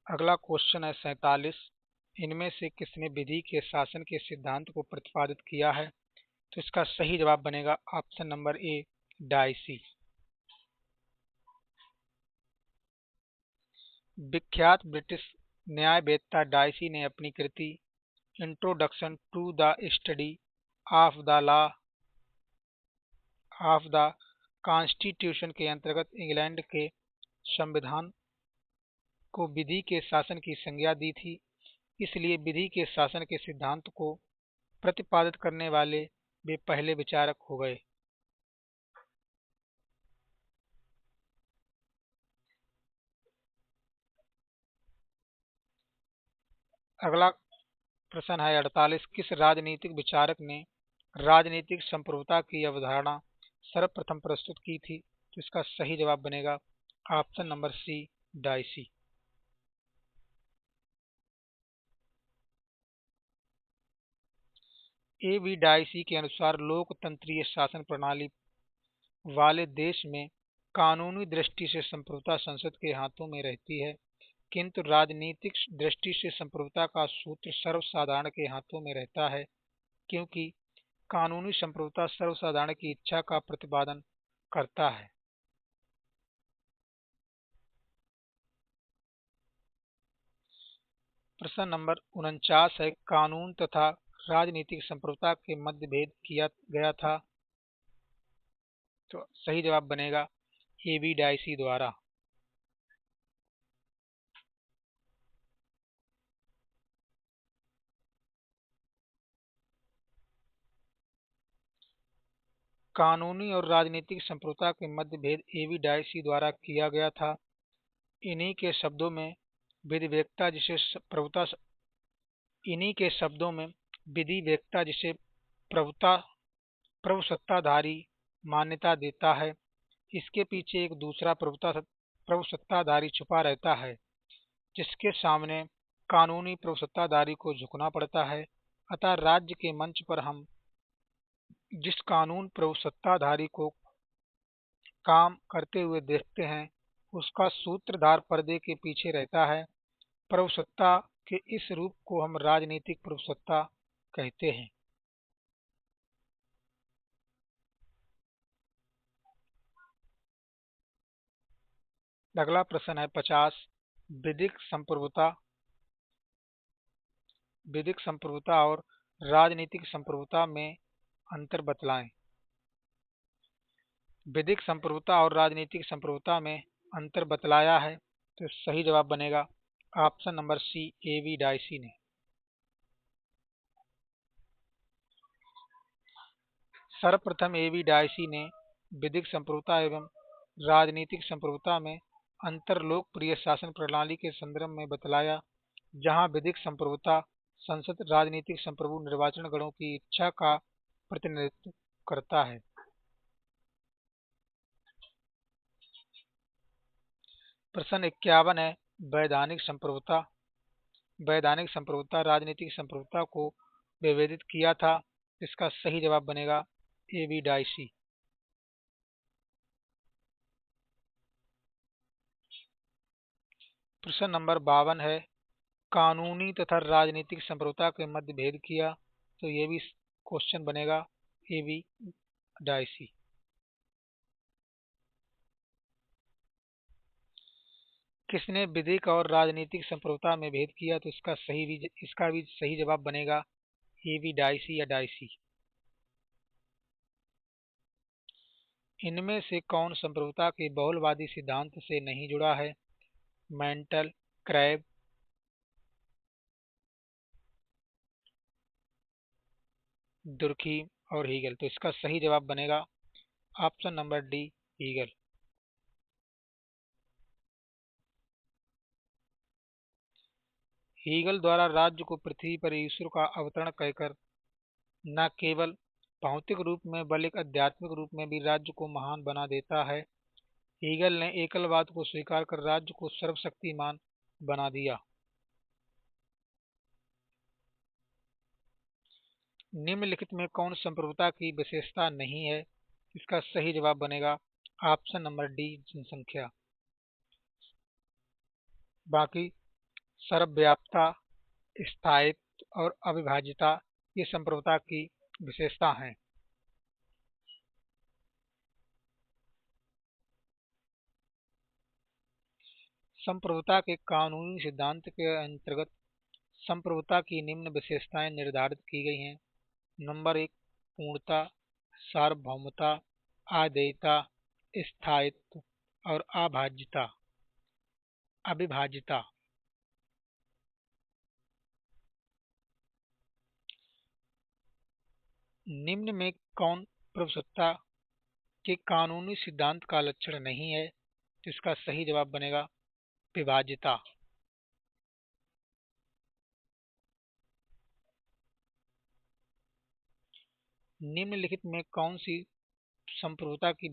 अगला क्वेश्चन है 47। इनमें से किसने विधि के शासन के सिद्धांत को प्रतिपादित किया है? तो इसका सही जवाब बनेगा ऑप्शन नंबर ए, डाइसी। विख्यात ब्रिटिश न्यायवेत्ता डाइसी ने अपनी कृति introduction to the study of the law of the constitution के अंतर्गत इंग्लैंड के संविधान को विधि के शासन की संज्ञा दी थी। इसलिए विधि के शासन के सिद्धांत को प्रतिपादित करने वाले वे पहले विचारक हो गए। अगला प्रश्न है 48। किस राजनीतिक विचारक ने राजनीतिक संप्रभुता की अवधारणा सर्वप्रथम प्रस्तुत की थी? तो इसका सही जवाब बनेगा option number C, Dicey. A V Dicey के अनुसार लोकतंत्रीय शासन प्रणाली वाले देश में कानूनी दृष्टि से संप्रभुता संसद के हाथों में रहती है, किंतु राजनीतिक दृष्टि से संप्रभुता का सूत्र सर्वसाधारण के हाथों में रहता है, क्योंकि कानूनी संप्रभुता सर्वसाधारण की इच्छा का प्रतिपादन करता है। प्रश्न नंबर 49 है, कानून तथा राजनीतिक संप्रभुता के मध्य भेद किया गया था? तो सही जवाब बनेगा ए बी डाइसी द्वारा। कानूनी और राजनीतिक संप्रभुता के मध्य भेद ए बी डाइसी द्वारा किया गया था। इन्हीं के शब्दों में विधिवेक्ता जिसे प्रभुता इन्हीं के शब्दों में विधिवेक्ता जिसे प्रभुता प्रभुसत्ताधारी मान्यता देता है, इसके पीछे एक दूसरा प्रभुसत्ताधारी छुपा रहता है, जिसके सामने कानूनी प्रभुसत्ताधारी को झुकना पड़ता है। अतः राज्य के मंच पर हम जिस कानून प्रभुसत्ताधारी को काम करते हुए देखते हैं, उसका सूत्रधार पर्दे के पीछे रहता है। प्रभुसत्ता के इस रूप को हम राजनीतिक प्रभुसत्ता कहते हैं। अगला प्रश्न है 50। विधिक संप्रभुता विधिक संप्रभुता और राजनीतिक संप्रभुता में अंतर बतलाएं। विधिक संप्रभुता और राजनीतिक संप्रभुता में अंतर बतलाया है, तो सही जवाब बनेगा option number C, A V Dicey ने। सर्वप्रथम ए वी डाइसी ने विधिक संप्रभुता एवं राजनीतिक संप्रभुता में अंतर लोकप्रिय शासन प्रणाली के संदर्भ में बतलाया, जहां विधिक संप्रभुता संसद राजनीतिक संप्रभु निर्वाचन गणों की इच्छा का प्रतिनिधित्व करता है। प्रश्न 51 है, वैधानिक संप्रभुता वैधानिक संप्रभुता राजनीतिक संप्रभुता को विभेदित किया था। इसका सही जवाब बनेगा ए बी डाइसी। प्रश्न नंबर 52 है, कानूनी तथा राजनीतिक संप्रभुता के मध्य भेद किया। तो ये भी क्वेश्चन बनेगा ए बी डाइसी। किसने विधिक और राजनीतिक संप्रभुता में भेद किया? तो इसका भी सही जवाब बनेगा ए बी डाइसी या डाइसी। इनमें से कौन संप्रभुता के बहुलवादी सिद्धांत से नहीं जुड़ा है? मेंटल, क्रैब, दुर्खीम और हीगल। तो इसका सही जवाब बनेगा option number D, Hegel. Hegel द्वारा राज्य को पृथ्वी पर ईश्वर का अवतरण कहकर न केवल भौतिक रूप में बल्कि आध्यात्मिक रूप में भी राज्य को महान बना देता है। हीगल ने एकलवाद को स्वीकार कर राज्य को सर्वशक्तिमान बना दिया। निम्नलिखित में कौन संप्रभुता की विशेषता नहीं है? इसका सही जवाब बनेगा ऑप्शन नंबर डी, जनसंख्या। बाकी सर्वव्यापता, स्थायित्व और अविभाज्यता ये संप्रभुता की विशेषता हैं। संप्रभुता के कानूनी सिद्धांत के अंतर्गत संप्रभुता की निम्न विशेषताएं निर्धारित की गई हैं। नंबर 1, पूर्णता, सार्वभौमता, अद्वैता, स्थायित्व और अविभाज्यता। निम्न में कौन प्रभुसत्ता के कानूनी सिद्धांत का लक्षण नहीं है? तो इसका सही जवाब बनेगा विभाज्यता। निम्नलिखित में कौन सी संप्रभुता की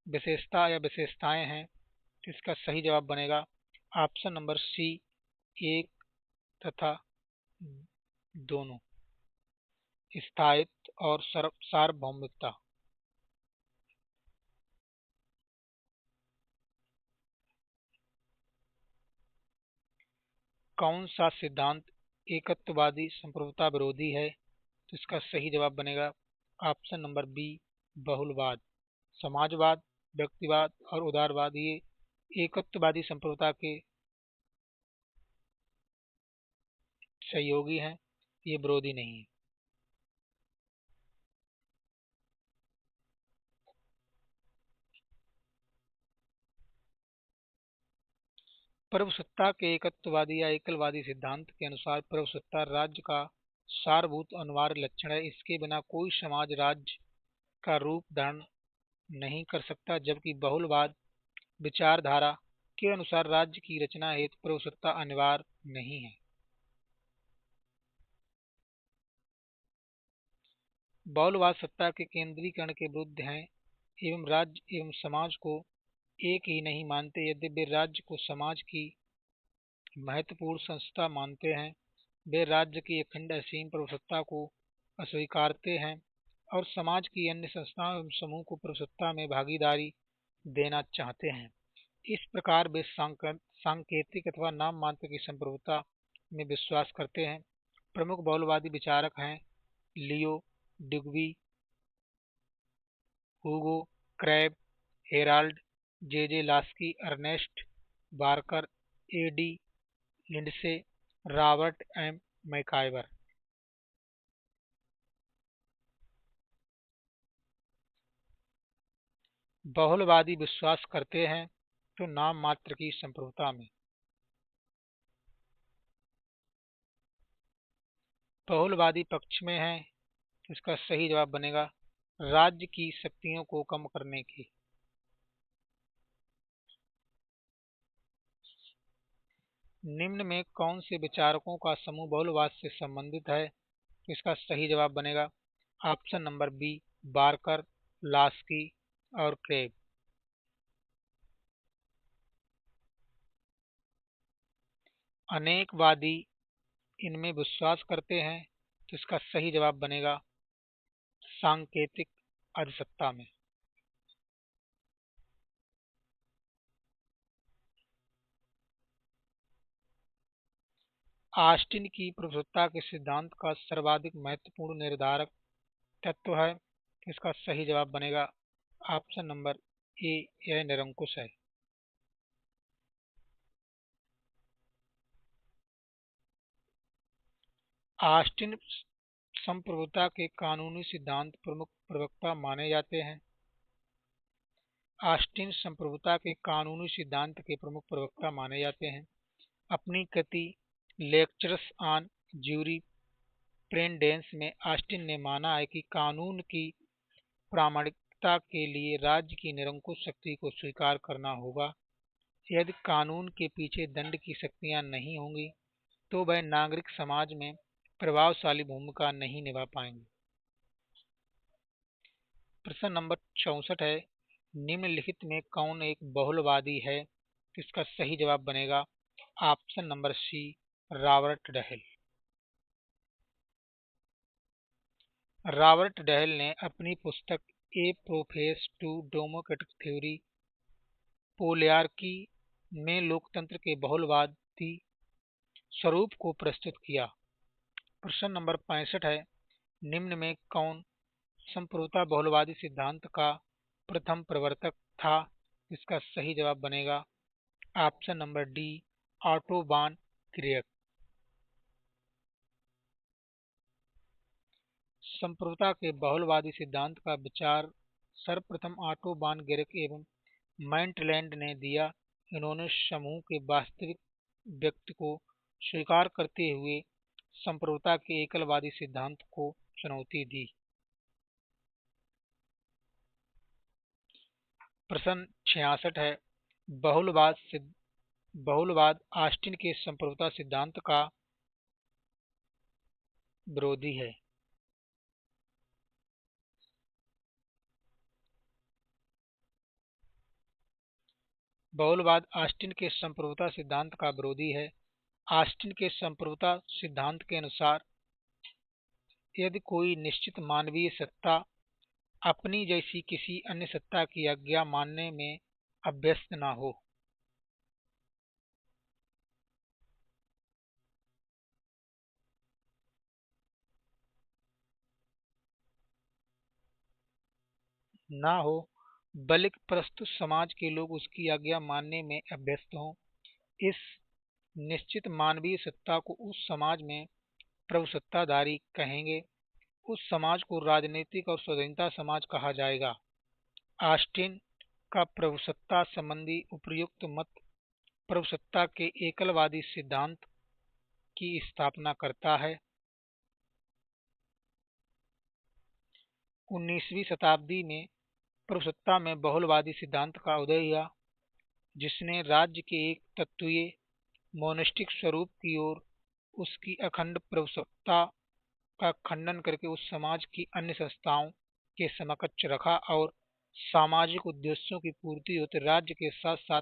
विशेषता या विशेषताएं हैं? तो इसका सही जवाब बनेगा ऑप्शन नंबर सी, एक तथा दोनों, स्थायित्व और सार्वभौमिकता। कौन सा सिद्धांत एकत्ववादी संप्रभुता विरोधी है? तो इसका सही जवाब बनेगा ऑप्शन नंबर बी, बहुलवाद। समाजवाद, व्यक्तिवाद और उदारवाद ये एकत्ववादी संप्रभुता के सहयोगी हैं, ये विरोधी नहीं है। प्रभुसत्ता के एकत्ववादी या एकलवादी सिद्धांत के अनुसार प्रभुसत्ता राज्य का सारभूत अनिवार्य लक्षण है। इसके बिना कोई समाज राज्य का रूप धारण नहीं कर सकता, जबकि बहुलवाद विचारधारा के अनुसार राज्य की रचना हेतु प्रभुसत्ता अनिवार्य नहीं है। बहुलवाद सत्ता के केंद्रीकरण के विरुद्ध है एवं राज्य एवं समाज को एक ही नहीं मानते। यदि वे राज्य को समाज की महत्वपूर्ण संस्था मानते हैं, वे राज्य की अखंड असीम प्रभुसत्ता को अस्वीकारते हैं और समाज की अन्य संस्थाओं एवं समूह को प्रभुसत्ता में भागीदारी देना चाहते हैं। इस प्रकार वे सांकेतिक अथवा नाम मात्र की संप्रभुता में विश्वास करते हैं। प्रमुख बहुलवादी विचारक हैं Leo Digby, Hugo Krabbe, Harold, J Laski, Ernest Barker, A D. Lindsay, Robert M MacIver. बहुलवादी विश्वास करते हैं तो नाम मात्र की संप्रभुता में। बहुलवादी पक्ष में है तो इसका सही जवाब बनेगा राज्य की शक्तियों को कम करने की। निम्न में कौन से विचारकों का समूह बहुलवाद से संबंधित है? तो इसका सही जवाब बनेगा option number B, Barker, Laski और क्रेग। अनेकवादी इनमें विश्वास करते हैं तो इसका सही जवाब बनेगा सांकेतिक अधिसत्ता में। ऑस्टिन की प्रभुसत्ता के सिद्धांत का सर्वाधिक महत्वपूर्ण निर्धारक तत्व है तो इसका सही जवाब बनेगा ऑप्शन नंबर ए, यह निरंकुश है। ऑस्टिन संप्रभुता के कानूनी सिद्धांत प्रमुख प्रवक्ता माने जाते हैं। ऑस्टिन संप्रभुता के कानूनी सिद्धांत के प्रमुख प्रवक्ता माने जाते हैं। अपनी कृति लेक्चर्स ऑन ज्यूरी प्रेंडेंस में ऑस्टिन ने माना है कि कानून की प्रामाणिकता के लिए राज्य की निरंकुश शक्ति को स्वीकार करना होगा। यदि कानून के पीछे दंड की शक्तियां नहीं होंगी तो वह नागरिक समाज में प्रभावशाली भूमिका नहीं निभा पाएंगे। प्रश्न नंबर 64 है, निम्नलिखित में कौन एक बहुलवादी है? तो इसका सही जवाब बनेगा option number C, Robert Dahl. Robert Dahl ने अपनी पुस्तक a preface to democratic theory polyarchy में लोकतंत्र के बहुलवादी स्वरूप को प्रस्तुत किया। प्रश्न नंबर 65 है, निम्न में कौन संप्रभुता बहुलवादी सिद्धांत का प्रथम प्रवर्तक था? इसका सही जवाब बनेगा ऑप्शन नंबर डी, ऑटो वान क्रिएक। संप्रभुता के बहुलवादी सिद्धांत का विचार सर्वप्रथम ऑटो वान गेरिक एवं मैंटलैंड ने दिया। इन्होंने समूह के वास्तविक व्यक्ति को स्वीकार करते हुए संप्रभुता के एकलवादी सिद्धांत को चुनौती दी। प्रश्न 66 है, बहुलवाद ऑस्टिन के संप्रभुता सिद्धांत का विरोधी है। बहुलवाद ऑस्टिन के संप्रभुता सिद्धांत का विरोधी है। ऑस्टिन के संप्रभुता सिद्धांत के अनुसार यदि कोई निश्चित मानवीय सत्ता अपनी जैसी किसी अन्य सत्ता की आज्ञा मानने में अभ्यस्त न हो, बल्कि प्रस्तुत समाज के लोग उसकी आज्ञा मानने में अभ्यस्त हों, इस निश्चित मानवीय सत्ता को उस समाज में प्रभुसत्ताधारी कहेंगे। उस समाज को राजनीतिक और स्वाधीनता समाज कहा जाएगा। ऑस्टिन का प्रभुसत्ता संबंधी उपर्युक्त मत प्रभुसत्ता के एकलवादी सिद्धांत की स्थापना करता है। 19वीं शताब्दी में प्रभुसत्ता में बहुलवादी सिद्धांत का उदय हुआ, जिसने राज्य के एक तत्वीय मोनिस्टिक स्वरूप की ओर उसकी अखंड प्रभुसत्ता का खंडन करके उस समाज की अन्य संस्थाओं के समकक्ष रखा और सामाजिक उद्देश्यों की पूर्ति होते राज्य के साथ साथ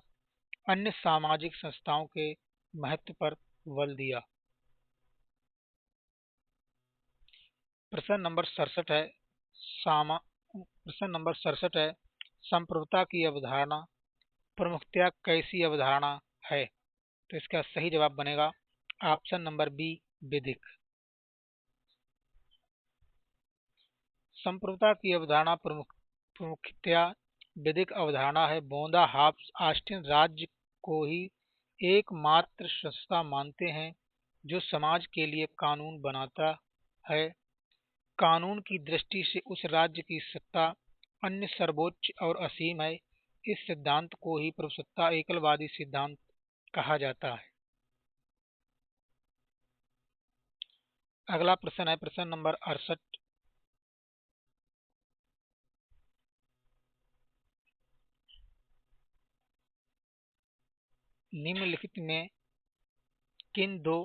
अन्य सामाजिक संस्थाओं के महत्व पर बल दिया। प्रश्न नंबर 67 है, संप्रभुता की अवधारणा प्रमुखतया कैसी अवधारणा है? तो इसका सही जवाब बनेगा ऑप्शन नंबर बी, विधिक। संप्रभुता की अवधारणा प्रमुखतया विधिक अवधारणा है। बोंदा हॉब्स ऑस्टिन राज्य को ही एकमात्र संस्था मानते हैं जो समाज के लिए कानून बनाता है। कानून की दृष्टि से उस राज्य की सत्ता अन्य सर्वोच्च और असीम है। इस सिद्धांत को ही प्रभुसत्ता एकलवादी सिद्धांत कहा जाता है। अगला प्रश्न है प्रश्न नंबर 68। निम्नलिखित में किन दो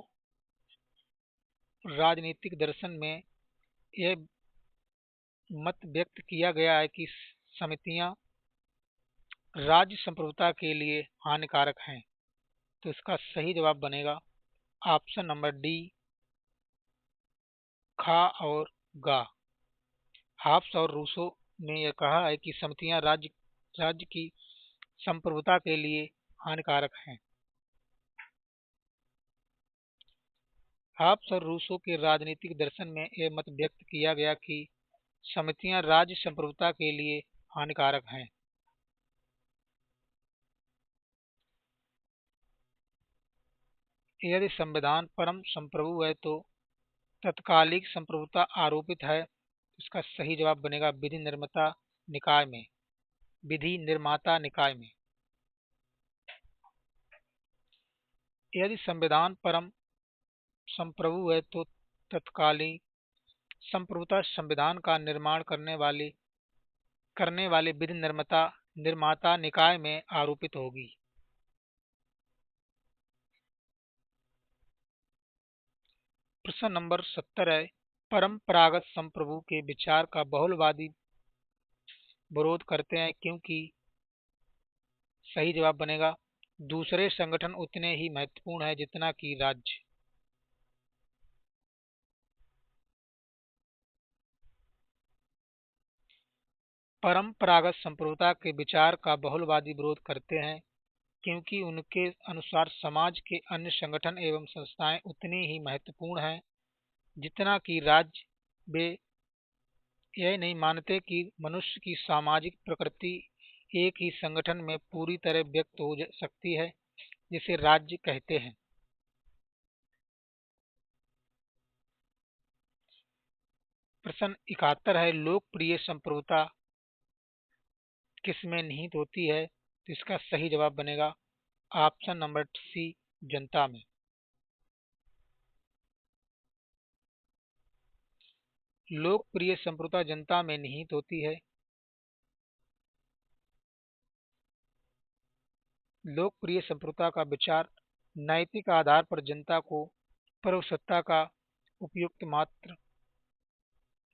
राजनीतिक दर्शन में यह मत व्यक्त किया गया है कि समितियां राज्य संप्रभुता के लिए हानिकारक हैं? तो इसका सही जवाब बनेगा ऑप्शन नंबर डी, खा और गा। हॉब्स और रूसो ने यह कहा है कि समितियां राज्य की संप्रभुता के लिए हानिकारक हैं। हॉब्स और रूसो के राजनीतिक दर्शन में यह मत व्यक्त किया गया कि समितियां राज्य संप्रभुता के लिए हानिकारक हैं। यदि संविधान परम संप्रभु है तो तत्कालिक संप्रभुता आरोपित है। इसका सही जवाब बनेगा विधि निर्माता निकाय में। यदि संविधान परम संप्रभु है तो तत्कालीन संप्रभुता संविधान का निर्माण करने वाले विधि निर्माता निकाय में आरोपित होगी। प्रश्न नंबर 70 है, परंपरागत संप्रभु के विचार का बहुलवादी विरोध करते हैं क्योंकि? सही जवाब बनेगा दूसरे संगठन उतने ही महत्वपूर्ण है जितना कि राज्य। परंपरागत संप्रभुता के विचार का बहुलवादी विरोध करते हैं क्योंकि उनके अनुसार समाज के अन्य संगठन एवं संस्थाएं उतनी ही महत्वपूर्ण हैं जितना कि राज्य। वे यह नहीं मानते कि मनुष्य की सामाजिक प्रकृति एक ही संगठन में पूरी तरह व्यक्त हो सकती है जिसे राज्य कहते हैं। प्रश्न 71 है, लोकप्रिय संप्रभुता किस में निहित होती है? तो इसका सही जवाब बनेगा ऑप्शन नंबर सी, जनता में। लोकप्रिय संप्रभुता जनता में निहित होती है। लोकप्रिय संप्रभुता का विचार नैतिक आधार पर जनता को प्रभुसत्ता का उपयुक्त मात्र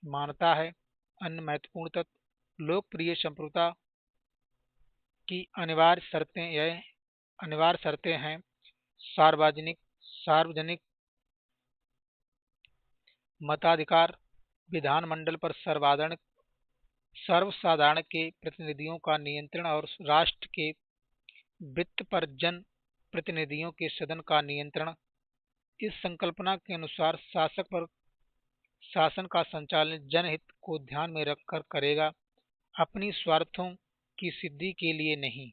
मानता है। अन्य महत्वपूर्ण तत्व, लोकप्रिय संप्रभुता की अनिवार्य शर्तें हैं सार्वजनिक सार्वजनिक मताधिकार, विधानमंडल पर सर्वसाधारण के प्रतिनिधियों का नियंत्रण और राष्ट्र के वित्त पर जन प्रतिनिधियों के सदन का नियंत्रण। इस संकल्पना के अनुसार शासक पर शासन का संचालन जनहित को ध्यान में रखकर करेगा, अपनी स्वार्थों की सिद्धि के लिए नहीं।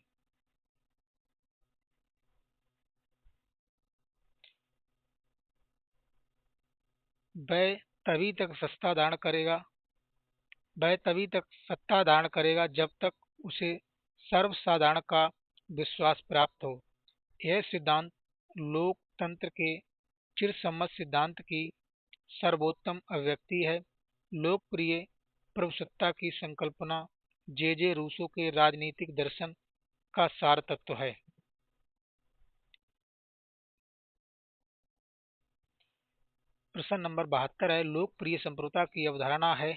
वह तभी तक सत्ता धारण करेगा वह तभी तक सत्ता धारण करेगा जब तक उसे सर्वसाधारण का विश्वास प्राप्त हो। यह सिद्धांत लोकतंत्र के चिरसम्मत सिद्धांत की सर्वोत्तम अभिव्यक्ति है। लोकप्रिय प्रभुसत्ता की संकल्पना जे रूसो के राजनीतिक दर्शन का सार तत्व है। प्रश्न नंबर 72 है, लोकप्रिय संप्रभुता की अवधारणा है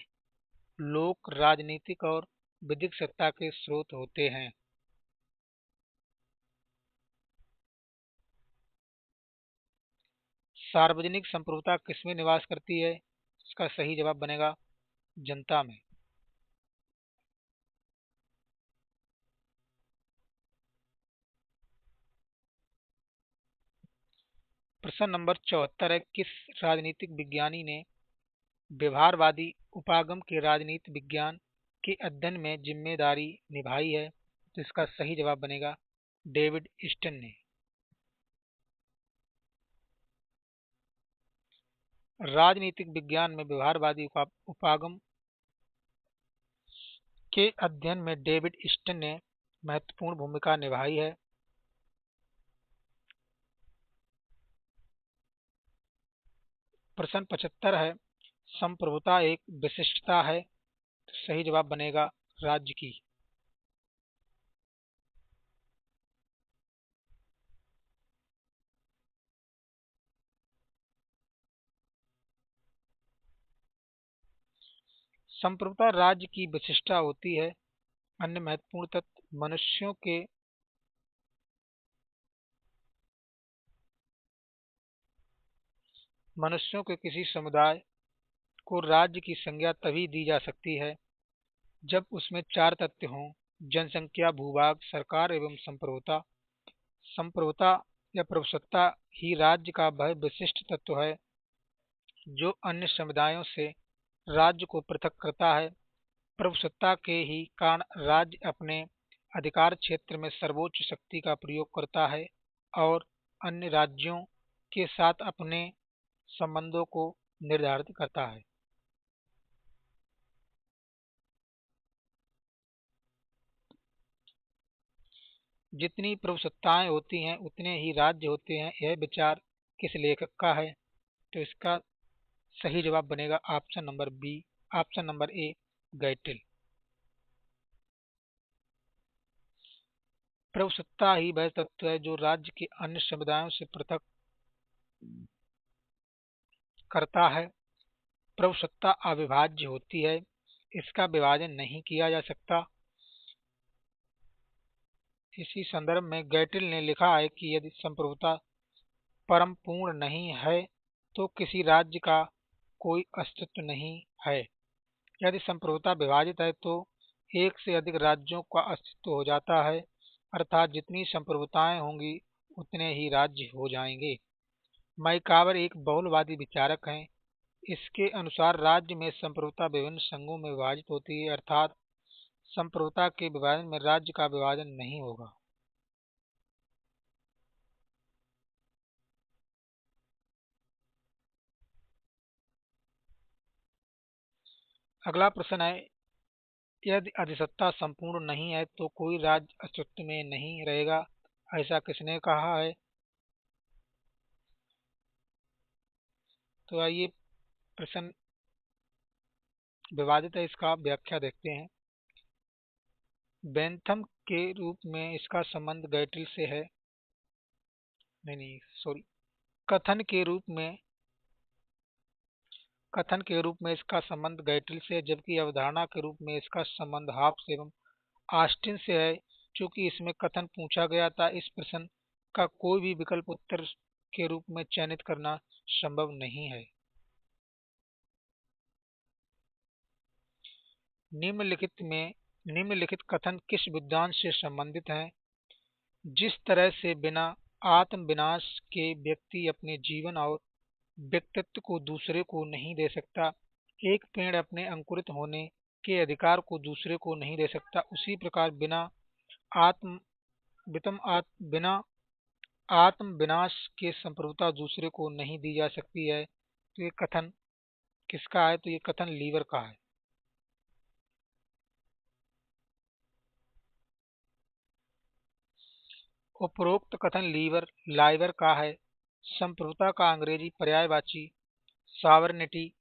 लोक राजनीतिक और विधिक सत्ता के स्रोत होते हैं। सार्वजनिक संप्रभुता किसमें निवास करती है? इसका सही जवाब बनेगा जनता में। प्रश्न नंबर 74 है, किस राजनीतिक विज्ञानी ने व्यवहारवादी उपागम के राजनीति विज्ञान के अध्ययन में जिम्मेदारी निभाई है? तो इसका सही जवाब बनेगा डेविड ईस्टन ने। राजनीतिक विज्ञान में व्यवहारवादी उपागम के अध्ययन में डेविड ईस्टन ने महत्वपूर्ण भूमिका निभाई है। प्रश्न 75 है, संप्रभुता एक विशिष्टता है? तो सही जवाब बनेगा राज्य की। संप्रभुता राज्य की विशिष्टता होती है। अन्य महत्वपूर्ण तत्व, मनुष्यों के किसी समुदाय को राज्य की संज्ञा तभी दी जा सकती है जब उसमें चार तथ्य हों: जनसंख्या, भूभाग, सरकार एवं संप्रभुता। संप्रभुता या प्रभुसत्ता ही राज्य का वह विशिष्ट तत्व है जो अन्य समुदायों से राज्य को पृथक करता है। प्रभुसत्ता के ही कारण राज्य अपने अधिकार क्षेत्र में सर्वोच्च शक्ति का प्रयोग करता है और अन्य राज्यों के साथ अपने संबंधों को निर्धारित करता है। जितनी प्रभुसत्ताएं होती हैं उतने ही राज्य होते हैं, यह विचार किस लेखक का है? तो इसका सही जवाब बनेगा ऑप्शन नंबर ए, गैटिल। प्रभुसत्ता ही वह तत्व है जो राज्य के अन्य समुदायों से पृथक करता है। प्रभुसत्ता अविभाज्य होती है, इसका विभाजन नहीं किया जा सकता। इसी संदर्भ में गैटिल ने लिखा है कि यदि संप्रभुता परम पूर्ण नहीं है तो किसी राज्य का कोई अस्तित्व नहीं है। यदि संप्रभुता विभाजित है तो एक से अधिक राज्यों का अस्तित्व हो जाता है, अर्थात जितनी संप्रभुताएं होंगी उतने ही राज्य हो जाएंगे। मैकावर एक बहुलवादी विचारक हैं। इसके अनुसार राज्य में संप्रभुता विभिन्न संघों में विभाजित होती है, अर्थात संप्रभुता के विभाजन में राज्य का विभाजन नहीं होगा। अगला प्रश्न है, यदि अधिसत्ता संपूर्ण नहीं है तो कोई राज्य अस्तित्व में नहीं रहेगा, ऐसा किसने कहा है? तो आइए प्रश्न विवादित है, इसका व्याख्या देखते हैं। बेंथम के रूप में इसका संबंध गैटिल से है। नहीं नहीं सॉरी, कथन के रूप में कथन के रूप में इसका संबंध गैटिल से है, जबकि अवधारणा के रूप में इसका संबंध हॉब्स एवं ऑस्टिन से है। चूंकि इसमें कथन पूछा गया था, इस प्रश्न का कोई भी विकल्प उत्तर के रूप में चयनित करना संभव नहीं है। निम्नलिखित कथन किस विद्वान से संबंधित हैं? जिस तरह से बिना आत्म विनाश के व्यक्ति अपने जीवन और व्यक्तित्व को दूसरे को नहीं दे सकता, एक पेड़ अपने अंकुरित होने के अधिकार को दूसरे को नहीं दे सकता, उसी प्रकार आत्म बिना आत्म विनाश के संप्रभुता दूसरे को नहीं दी जा सकती है। तो ये कथन किसका है? तो ये कथन लीवर का है। उपरोक्त कथन लाइवर का है। संप्रभुता का अंग्रेजी पर्यायवाची सॉवरेनिटी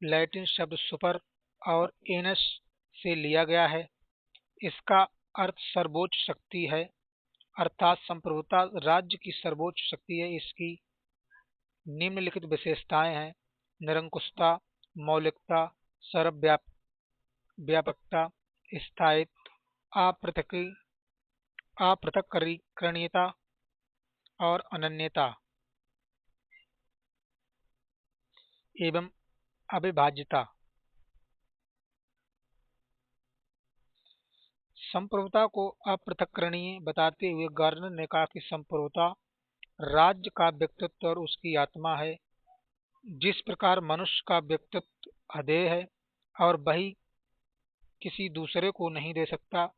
लैटिन शब्द सुपर और एनस से लिया गया है। इसका अर्थ सर्वोच्च शक्ति है, अर्थात संप्रभुता राज्य की सर्वोच्च शक्ति है। इसकी निम्नलिखित विशेषताएं हैं: निरंकुशता, मौलिकता, सर्वव्यापकता, स्थायित्व, अपृथक अपृथक्करणीयता और अनन्यता एवं अविभाज्यता। संप्रभुता को अपृथक्करणीय बताते हुए गार्डनर ने कहा कि संप्रभुता राज्य का व्यक्तित्व और उसकी आत्मा है। जिस प्रकार मनुष्य का व्यक्तित्व अधेय है और वही किसी दूसरे को नहीं दे सकता,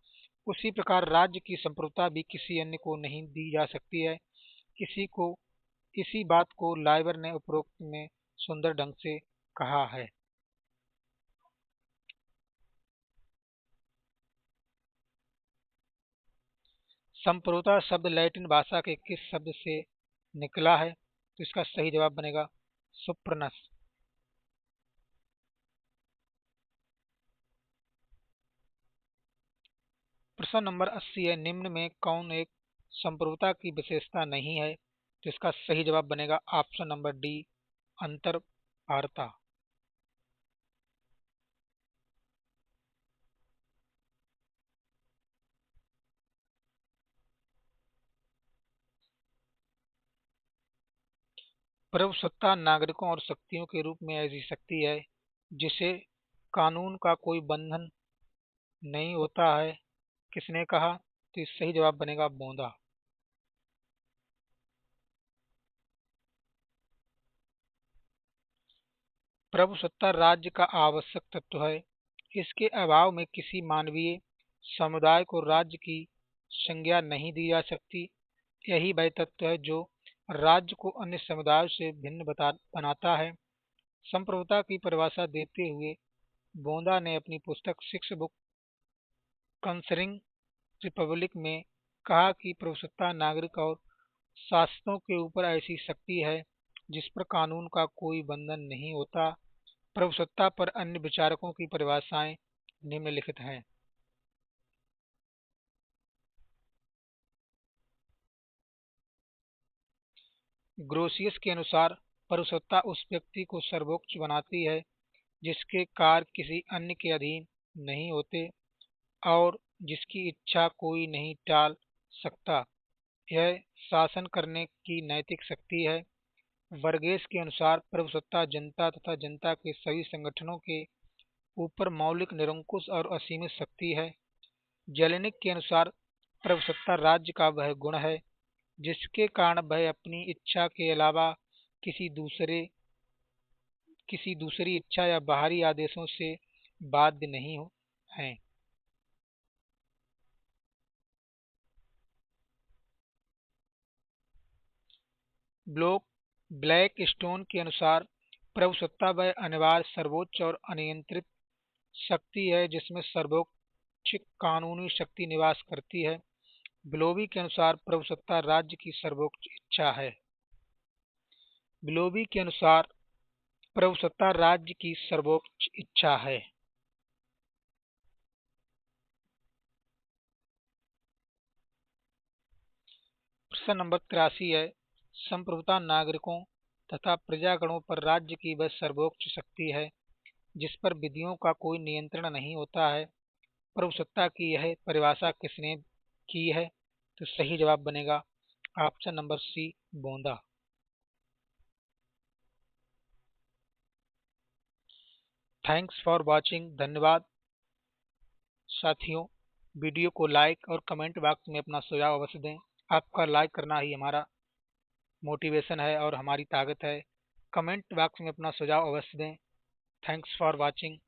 उसी प्रकार राज्य की संप्रभुता भी किसी अन्य को नहीं दी जा सकती है। किसी को इसी बात को लाइवर ने उपरोक्त में सुंदर ढंग से कहा है। संप्रभुता शब्द लैटिन भाषा के किस शब्द से निकला है? तो इसका सही जवाब बनेगा सुप्रनस। प्रश्न नंबर 80 है, निम्न में कौन एक संप्रभुता की विशेषता नहीं है? तो इसका सही जवाब बनेगा ऑप्शन नंबर डी, अंतरभारता। प्रभुसत्ता नागरिकों और शक्तियों के रूप में ऐसी शक्ति है जिसे कानून का कोई बंधन नहीं होता है। किसने कहा? तो इस सही जवाब बनेगा बोंदा। प्रभुसत्ता राज्य का आवश्यक तत्व है। इसके अभाव में किसी मानवीय समुदाय को राज्य की संज्ञा नहीं दी जा सकती। यही वह तत्व है जो राज्य को अन्य समुदायों से भिन्न बनाता है। संप्रभुता की परिभाषा देते हुए बोंदा ने अपनी पुस्तक सिक्स बुक कंसरिंग रिपब्लिक में कहा कि प्रभुसत्ता नागरिक और शासकों के ऊपर ऐसी शक्ति है जिस पर कानून का कोई बंधन नहीं होता। प्रभुसत्ता पर अन्य विचारकों की परिभाषाएं निम्नलिखित हैं। ग्रोसियस के अनुसार प्रभुसत्ता उस व्यक्ति को सर्वोच्च बनाती है जिसके कार्य किसी अन्य के अधीन नहीं होते और जिसकी इच्छा कोई नहीं टाल सत्ता, यह शासन करने की नैतिक शक्ति है। वर्गेस के अनुसार प्रभुसत्ता जनता तथा जनता के सभी संगठनों के ऊपर मौलिक निरंकुश और असीमित शक्ति है। जेलेनिक के अनुसार प्रभुसत्ता राज्य का वह गुण है जिसके कारण वह अपनी इच्छा के अलावा किसी दूसरे किसी दूसरी इच्छा या बाहरी आदेशों से बाध्य नहीं है। ब्लॉक ब्लैक स्टोन के अनुसार प्रभुसत्ता वह अनिवार्य सर्वोच्च और अनियंत्रित शक्ति है जिसमें सर्वोच्च कानूनी शक्ति निवास करती है। ब्लोबी के अनुसार प्रभुसत्ता राज्य की सर्वोच्च इच्छा है। ब्लोबी के अनुसार प्रभुसत्ता राज्य की सर्वोच्च इच्छा है। प्रश्न नंबर 83 है, संप्रभुता नागरिकों तथा प्रजागणों पर राज्य की वह सर्वोच्च शक्ति है जिस पर विधियों का कोई नियंत्रण नहीं होता है। प्रभुसत्ता की यह परिभाषा किसने की है? तो सही जवाब बनेगा option number C, Bonda. Thanks for watching, धन्यवाद साथियों। वीडियो को लाइक और कमेंट बॉक्स में अपना सुझाव अवश्य दें। आपका लाइक करना ही हमारा मोटिवेशन है और हमारी ताकत है। कमेंट बॉक्स में अपना सुझाव अवश्य दें। Thanks for watching.